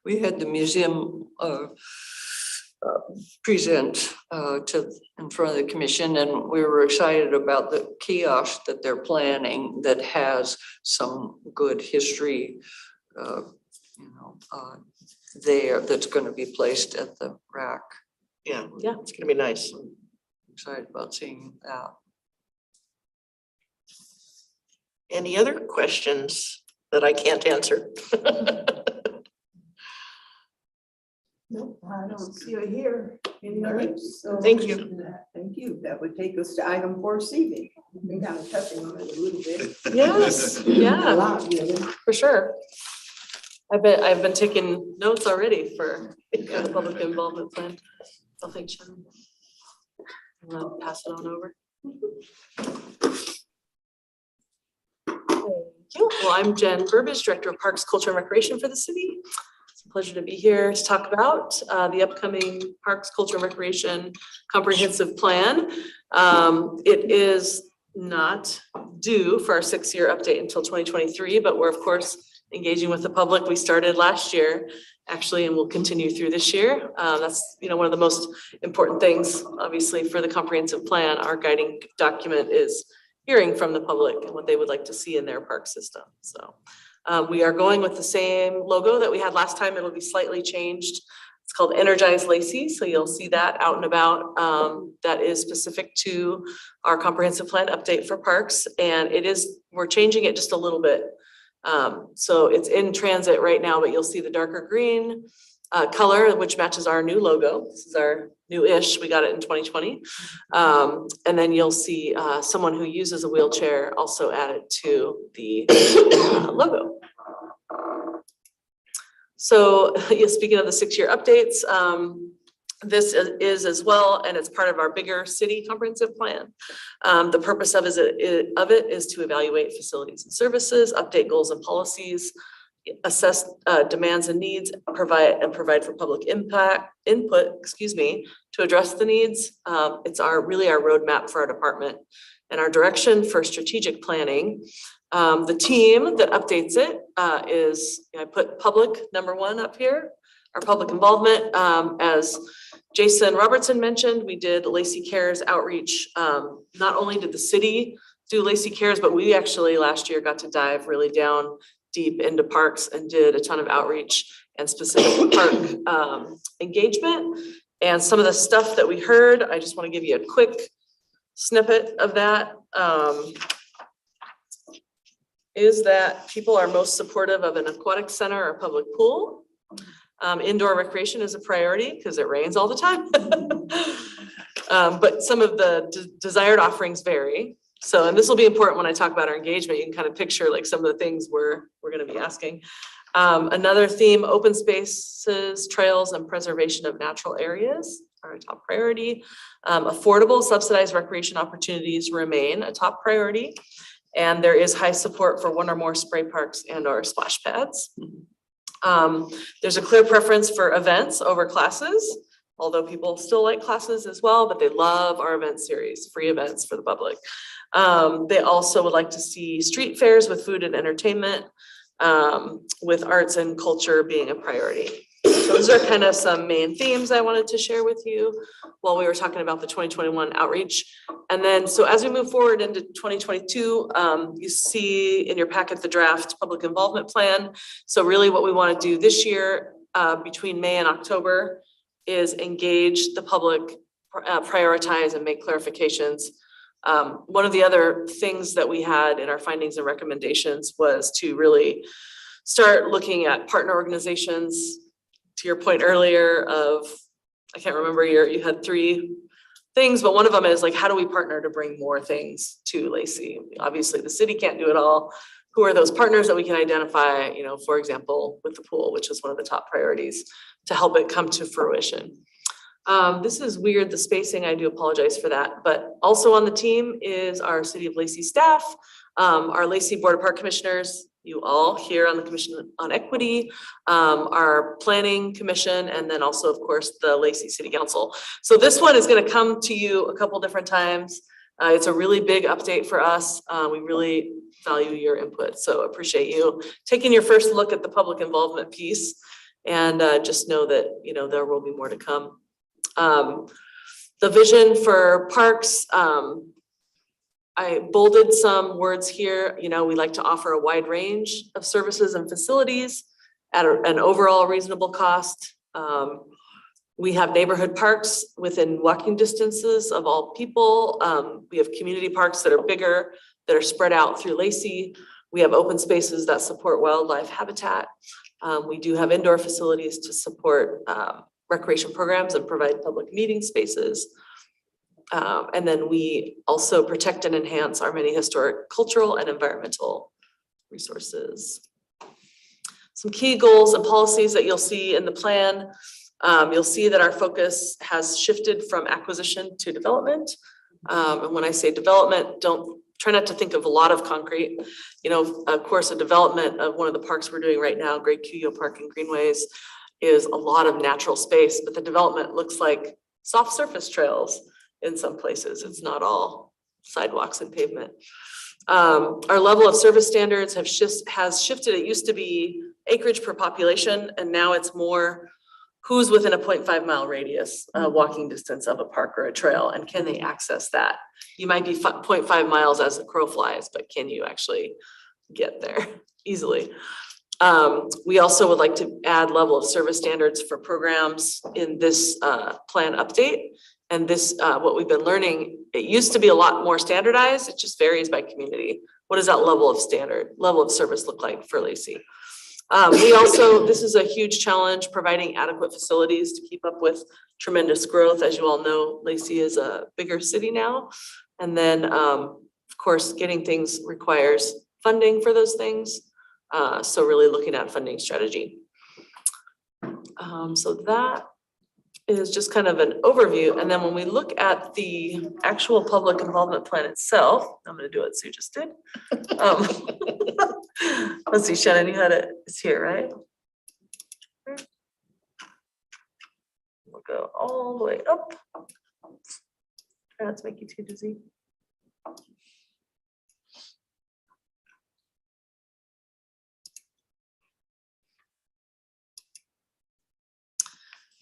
We had the museum present in front of the commission, and we were excited about the kiosk that they're planning that has some good history, there that's going to be placed at the rack. Yeah, Yeah. it's gonna be nice. Excited about seeing that. Any other questions that I can't answer? Nope, I don't see or hear any others. So Thank you. Thank you. That would take us to item 4C. We've been kind of touching on it a little bit. Yes, A yeah, lot, really. for sure. I've been taking notes already for the public involvement plan. So thanks, Shannon. I'll pass it on over. Thank you. Well, I'm Jen Burbidge, Director of Parks, Culture, and Recreation for the city. It's a pleasure to be here to talk about the upcoming Parks, Culture, and Recreation Comprehensive Plan. It is not due for our 6-year update until 2023, but we're of course engaging with the public. We started last year actually, and we'll continue through this year. That's, you know, one of the most important things, obviously, for the comprehensive plan. Our guiding document is hearing from the public and what they would like to see in their park system. So we are going with the same logo that we had last time. It'll be slightly changed. It's called Energize Lacey. So you'll see that out and about. That is specific to our comprehensive plan update for parks. And we're changing it just a little bit. So it's in transit right now, but you'll see the darker green color, which matches our new logo. This is our new-ish. We got it in 2020. And then you'll see someone who uses a wheelchair also added to the logo. So speaking of the 6-year updates, this is as well, and it's part of our bigger city comprehensive plan. The purpose of it is to evaluate facilities and services, update goals and policies, assess demands and needs, provide for public input, to address the needs. It's really our roadmap for our department and our direction for strategic planning. The team that updates it is, I put public #1 up here, our public involvement. As Jason Robertson mentioned, we did Lacey Cares outreach. Not only did the city do Lacey Cares, but we actually last year got to dive really down deep into parks and did a ton of outreach and specific park engagement. And some of the stuff that we heard, I just want to give you a quick snippet of that. Is that people are most supportive of an aquatic center or public pool. Indoor recreation is a priority because it rains all the time. But some of the desired offerings vary. So, and this will be important when I talk about our engagement. You can kind of picture like some of the things we're going to be asking. Another theme, open spaces, trails, and preservation of natural areas are a top priority. Affordable subsidized recreation opportunities remain a top priority. And there is high support for one or more spray parks and or splash pads. There's a clear preference for events over classes, although people still like classes as well, but they love our event series, free events for the public. They also would like to see street fairs with food and entertainment, with arts and culture being a priority. So those are kind of some main themes I wanted to share with you while we were talking about the 2021 outreach. And then, so as we move forward into 2022, you see in your packet the draft public involvement plan. So really what we want to do this year between May and October is engage the public, prioritize and make clarifications. One of the other things that we had in our findings and recommendations was to really start looking at partner organizations. To your point earlier of, I can't remember, you had 3 things, but one of them is like, how do we partner to bring more things to Lacey? Obviously the city can't do it all. Who are those partners that we can identify, you know, for example, with the pool, which is one of the top priorities to help it come to fruition. This is weird, the spacing, I do apologize for that, but also on the team is our City of Lacey staff, our Lacey Board of Park Commissioners, you all here on the Commission on Equity, our Planning Commission, and then also, of course, the Lacey City Council. So this one is going to come to you a couple different times. It's a really big update for us. We really value your input, so appreciate you taking your first look at the public involvement piece, and just know that, you know, there will be more to come. The vision for parks, I bolded some words here. You know, we like to offer a wide range of services and facilities at an overall reasonable cost. We have neighborhood parks within walking distances of all people. We have community parks that are bigger, that are spread out through Lacey. We have open spaces that support wildlife habitat. We do have indoor facilities to support recreation programs and provide public meeting spaces. And then we also protect and enhance our many historic, cultural, and environmental resources. Some key goals and policies that you'll see in the plan. You'll see that our focus has shifted from acquisition to development. And when I say development, try not to think of a lot of concrete. You know, of course, a development of one of the parks we're doing right now, Great Cuyo Park and Greenways, is a lot of natural space, but the development looks like soft surface trails in some places. It's not all sidewalks and pavement. Our level of service standards has shifted. It used to be acreage per population, and now it's more who's within a 0.5 mile radius, walking distance of a park or a trail, and can they access that? You might be 0.5 miles as the crow flies, but can you actually get there easily? We also would like to add level of service standards for programs in this plan update. And this, what we've been learning, it used to be a lot more standardized. It just varies by community. What does that level of service look like for Lacey? We also, this is a huge challenge, providing adequate facilities to keep up with tremendous growth. As you all know, Lacey is a bigger city now. And then, of course, getting things requires funding for those things. So really looking at funding strategy. So that is just kind of an overview. And then when we look at the actual public involvement plan itself, I'm going to do what Sue just did. Let's see, Shannon, you had it, it's here, right? We'll go all the way up. Try not to make you too dizzy.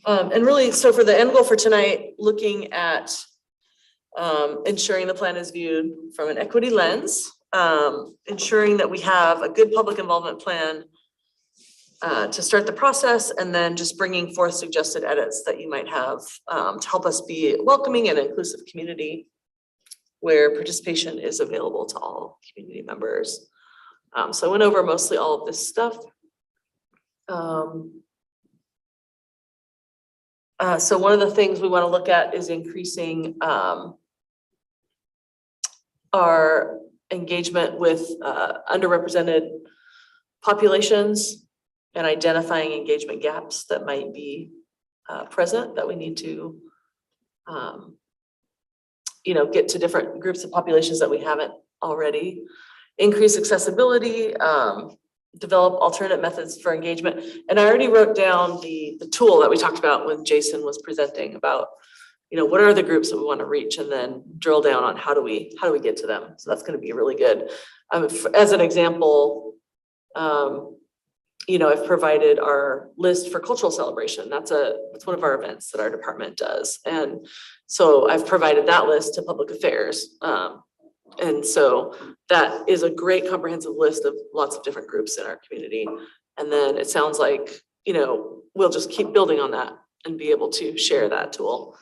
And really, so for the end goal for tonight, looking at ensuring the plan is viewed from an equity lens, ensuring that we have a good public involvement plan to start the process, and then just bringing forth suggested edits that you might have to help us be a welcoming and inclusive community where participation is available to all community members. So I went over mostly all of this stuff. So one of the things we want to look at is increasing our engagement with underrepresented populations and identifying engagement gaps that might be present that we need to, get to different groups of populations that we haven't already. Increase accessibility, develop alternate methods for engagement. And I already wrote down the tool that we talked about when Jason was presenting about, what are the groups that we want to reach, and then drill down on how do we get to them. So that's going to be really good. As an example, I've provided our list for cultural celebration. That's one of our events that our department does. And so I've provided that list to public affairs. And so that is a great comprehensive list of lots of different groups in our community. And then it sounds like, we'll just keep building on that and be able to share that tool.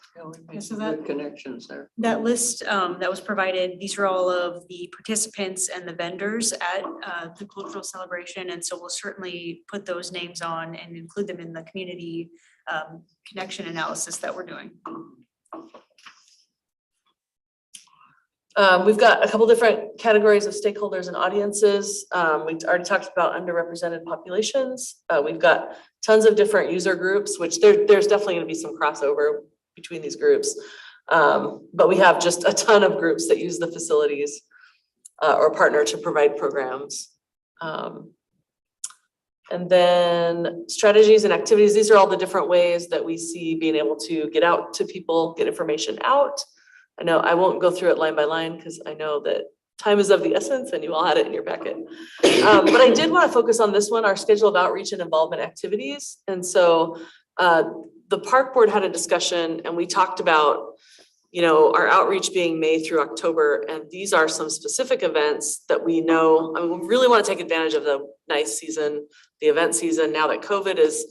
Yeah, so good connections there. That list that was provided, these are all of the participants and the vendors at the cultural celebration. And so we'll certainly put those names on and include them in the community connection analysis that we're doing. We've got a couple different categories of stakeholders and audiences. We already talked about underrepresented populations. We've got tons of different user groups, which there's definitely going to be some crossover between these groups. But we have just a ton of groups that use the facilities or partner to provide programs. And then strategies and activities. These are all the different ways that we see being able to get out to people, get information out. I know I won't go through it line by line because I know that time is of the essence and you all had it in your packet. But I did want to focus on this one, our schedule of outreach and involvement activities. And so the park board had a discussion and we talked about, our outreach being May through October. And these are some specific events that we know, we really want to take advantage of the nice season, the event season. Now that COVID is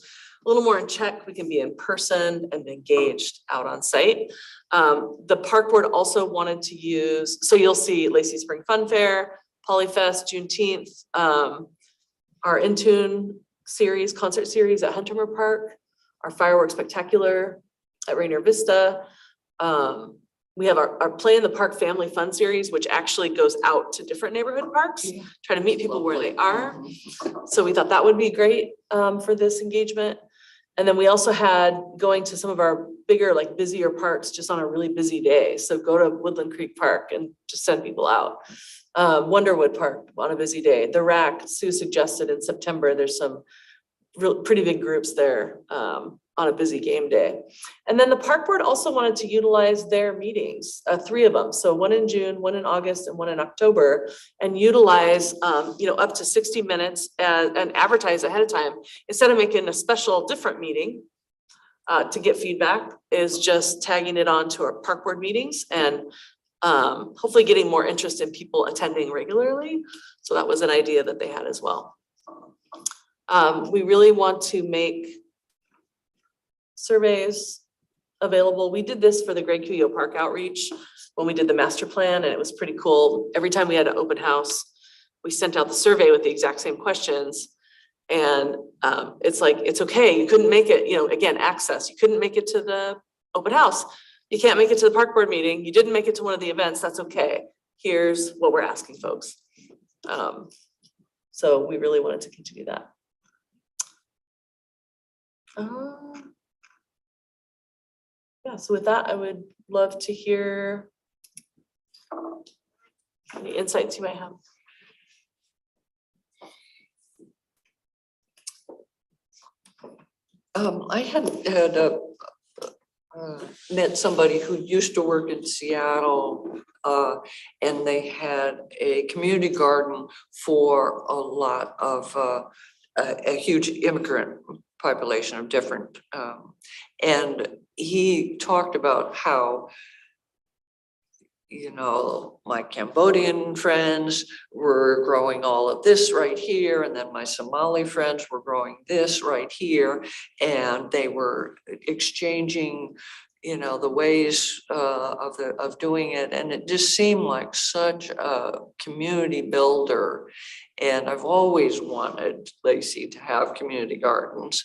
a little more in check, we can be in person and engaged out on site. The park board also wanted to use, so you'll see Lacey Spring Fun Fair, Polyfest, Juneteenth, our In Tune series, concert series at Huntermer Park, our fireworks spectacular at Rainier Vista. We have our Play in the Park Family Fun series, which actually goes out to different neighborhood parks, try to meet people where they are. So we thought that would be great for this engagement. And then we also had going to some of our bigger, busier parks just on a really busy day. So go to Woodland Creek Park and just send people out. Wonderwood Park on a busy day. The Rack, Sue suggested in September, there's some pretty big groups there on a busy game day. And then the park board also wanted to utilize their meetings, 3 of them. So one in June, one in August, and one in October, and utilize, up to 60 minutes and advertise ahead of time instead of making a special different meeting. to get feedback is just tagging it on to our park board meetings and hopefully getting more interest in people attending regularly. So that was an idea that they had as well. We really want to make surveys available. We did this for the Great Cuyo Park outreach when we did the master plan, and it was pretty cool. Every time we had an open house, we sent out the survey with the exact same questions. And it's like, it's okay, you couldn't make it, you know, again, access, you couldn't make it to the open house. You can't make it to the park board meeting. You didn't make it to one of the events, that's okay. Here's what we're asking folks. So we really wanted to continue that. Yeah, so with that, I would love to hear any insights you might have. I had met somebody who used to work in Seattle, and they had a community garden for a lot of a huge immigrant population of different, and he talked about how, you know, my Cambodian friends were growing all of this right here, and then my Somali friends were growing this right here, and they were exchanging, you know, the ways of doing it, and it just seemed like such a community builder. And I've always wanted Lacey to have community gardens.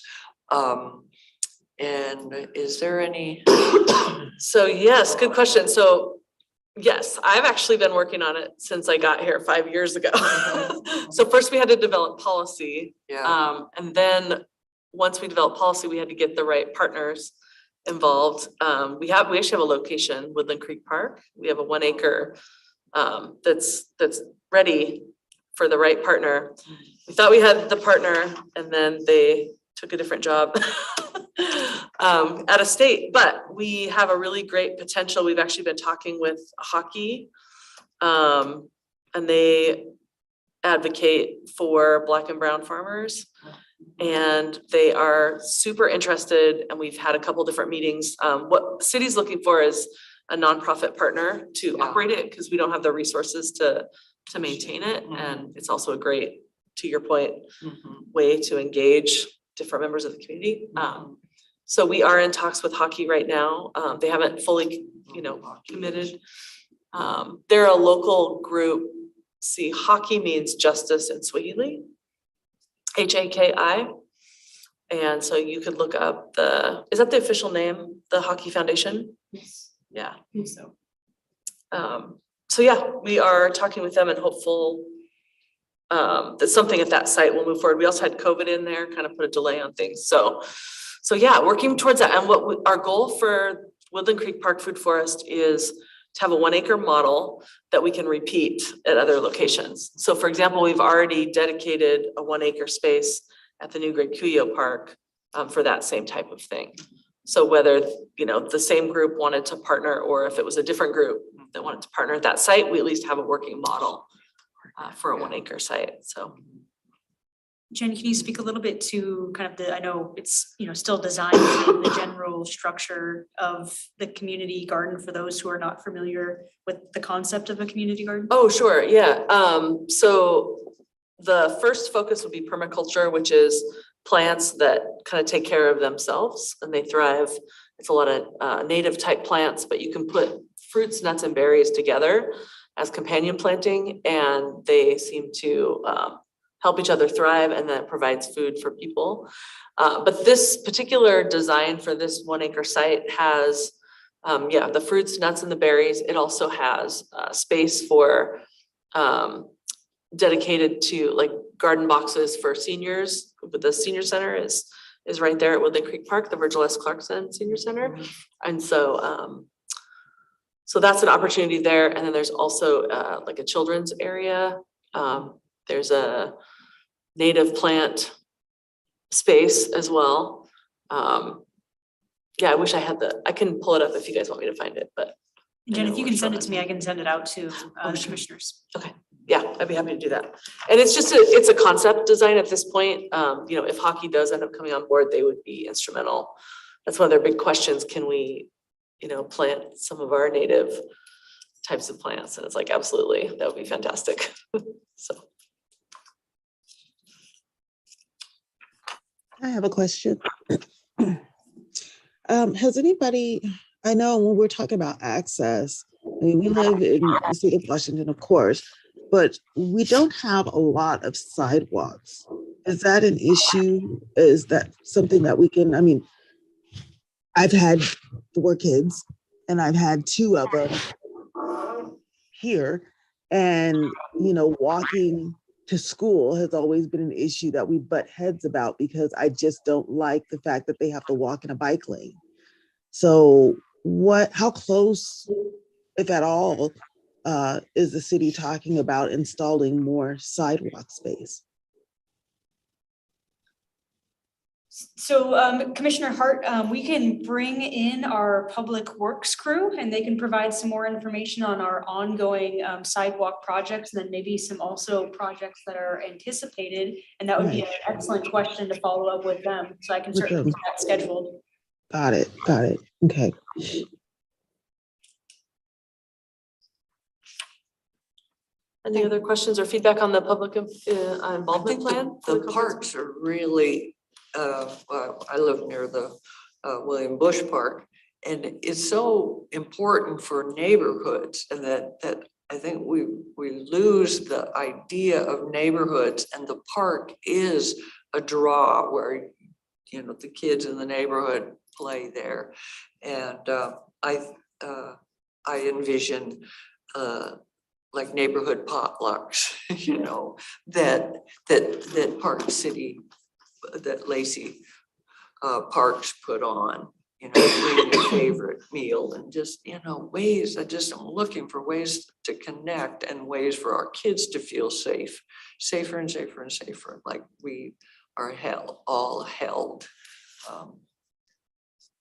And is there any? So yes, good question. So yes, I've actually been working on it since I got here 5 years ago. So first we had to develop policy. Yeah. And then once we developed policy, we had to get the right partners involved. We actually have a location, Woodland Creek Park. We have a 1 acre that's ready for the right partner. We thought we had the partner and then they took a different job out of state, but we have a really great potential. We've actually been talking with hockey, and they advocate for Black and brown farmers, and they are super interested, and we've had a couple different meetings. What the city's looking for is a nonprofit partner to operate it, because we don't have the resources to maintain it, and it's also a great, to your point, way to engage different members of the community. So we are in talks with hockey right now. They haven't fully, committed. They're a local group. See, hockey means justice in Swahili, HAKI. And so you could look up is that the official name, the Hockey Foundation? Yes. Yeah. I think so. So yeah, we are talking with them and hopeful that something at that site will move forward. We also had COVID in there, kind of put a delay on things. So yeah, working towards that. And our goal for Woodland Creek Park Food Forest is to have a 1 acre model that we can repeat at other locations. So for example, we've already dedicated a 1 acre space at the new Great Cuyo Park for that same type of thing. So whether, the same group wanted to partner, or if it was a different group that wanted to partner at that site, we at least have a working model for a 1 acre site, so. Jen, can you speak a little bit to kind of I know it's, still designed in the general structure of the community garden for those who are not familiar with the concept of a community garden? Oh, sure, yeah. So the first focus would be permaculture, which is plants that kind of take care of themselves and they thrive. It's a lot of native type plants, but you can put fruits, nuts, and berries together as companion planting, and they seem to help each other thrive, and that provides food for people. But this particular design for this 1 acre site has, the fruits, nuts, and the berries. It also has space for dedicated to like garden boxes for seniors. But the senior center is right there at Woodland Creek Park, the Virgil S. Clarkson Senior Center, and so. So that's an opportunity there. And then there's also like a children's area. There's a native plant space as well. I wish I had I can pull it up if you guys want me to find it, but. Jen, if you can send it to me, I can send it out to the commissioners. Okay, yeah, I'd be happy to do that. And it's just it's a concept design at this point. If hockey does end up coming on board, they would be instrumental that's one of their big questions. Can we, plant some of our native types of plants? And it's like, absolutely, that would be fantastic. So. I have a question. Has anybody, I know when we're talking about access, I mean, we live in the state of Washington, of course, but we don't have a lot of sidewalks. Is that an issue? Is that something that we can, I mean, I've had 4 kids and I've had 2 of them here, and, walking to school has always been an issue that we butt heads about because I just don't like the fact that they have to walk in a bike lane. So how close, if at all, is the city talking about installing more sidewalk space? So Commissioner Hart, we can bring in our public works crew and they can provide some more information on our ongoing sidewalk projects, and then maybe some also projects that are anticipated. And that would be an excellent question to follow up with them. So I can certainly get that scheduled. Got it. Okay. Any other questions or feedback on the public involvement plan? The parks are really, well, I live near the William Bush Park, and it's so important for neighborhoods, and that I think we lose the idea of neighborhoods, and the park is a draw where, the kids in the neighborhood play there. And I envision like neighborhood potlucks, that Park City, that Lacey Parks put on, bring your favorite meal, and just, ways, I'm looking for ways to connect and ways for our kids to feel safer and safer and safer, like we are all held.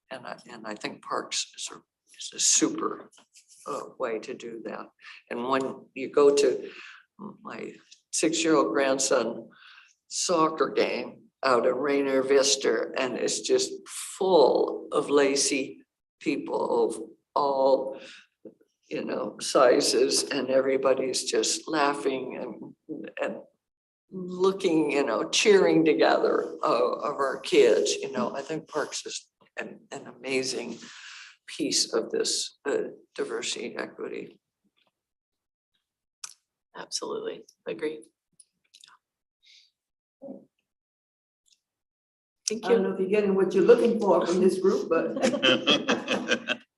And I think parks is a super way to do that. And when you go to my 6-year-old grandson soccer game out in Rainier Vista, and it's just full of Lacey people of all, sizes, and everybody's just laughing and looking, cheering together of our kids. I think parks is an amazing piece of this diversity, equity. Absolutely, agree. Thank I don't you. know if you're getting what you're looking for from this group, but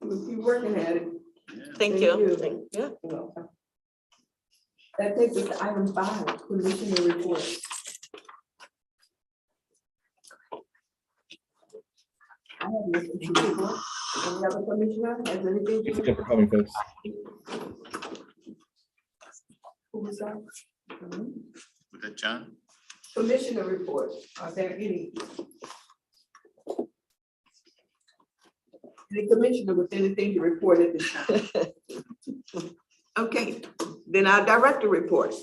we'll keep working at it. Thank you. you. Yeah. You're welcome. That takes us to item 5, commissioner report. I have nothing to report. Any other commissioner has anything to Thanks again report? for coming, folks. Who was that? Was that John? Commissioner report, are there any? Any commissioner with anything to report at this time? Okay, then our director report.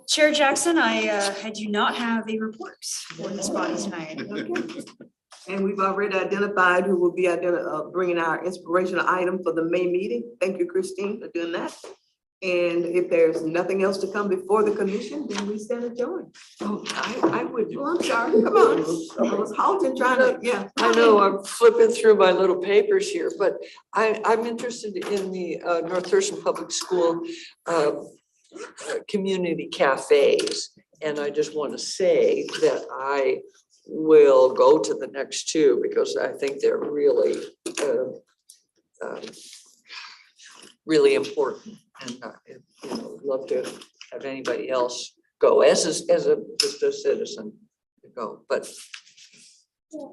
Chair Jackson, I do not have a report for this body tonight. Okay. And we've already identified who will be bringing our inspirational item for the May meeting. Thank you, Christine, for doing that. And if there's nothing else to come before the commission, then we stand adjourned. Oh, I would. Oh, I'm sorry, come on. I was halting trying to, yeah. I know, I'm flipping through my little papers here, but I'm interested in the North Thurston Public School community cafes. And I just want to say that I will go to the next 2 because I think they're really, really important. And love to have anybody else go as just a citizen to go, but.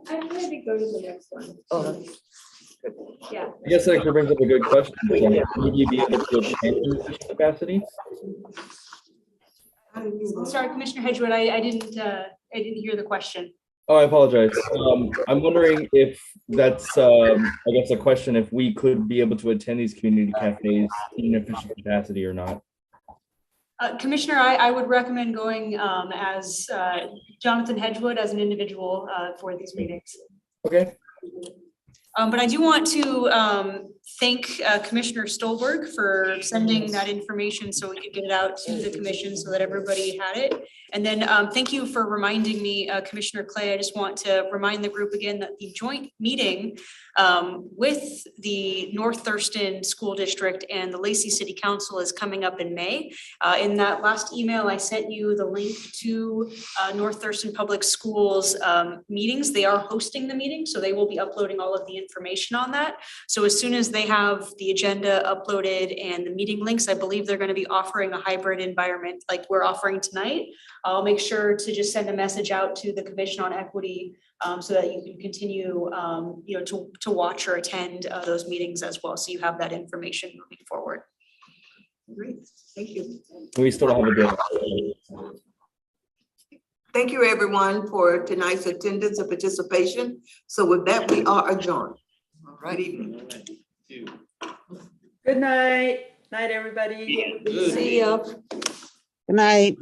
I'm ready to go to the next one. Yeah. I guess that actually brings up a good question. Would you be able to attend in this capacity? Sorry, Commissioner Hedgewood, I didn't hear the question. Oh, I apologize. I'm wondering if that's, I guess, a question if we could be able to attend these community cafes in an official capacity or not. Commissioner, I would recommend going as Jonathan Hedgewood as an individual for these meetings. Okay. But I do want to thank Commissioner Stolberg for sending that information so we could get it out to the commission so that everybody had it. And then thank you for reminding me, Commissioner Clay. I just want to remind the group again that the joint meeting with the North Thurston School District and the Lacey City Council is coming up in May. In that last email, I sent you the link to North Thurston Public Schools meetings. They are hosting the meeting, so they will be uploading all of the information on that. So as soon as they have the agenda uploaded and the meeting links, I believe they're going to be offering a hybrid environment like we're offering tonight. I'll make sure to just send a message out to the Commission on Equity so that you can continue to watch or attend those meetings as well. So you have that information moving forward. Great, thank you. We still don't have a bill. Thank you, everyone, for tonight's attendance and participation. So with that, we are adjourned. All right. Good evening. Good night. Night, everybody. See ya. Good night.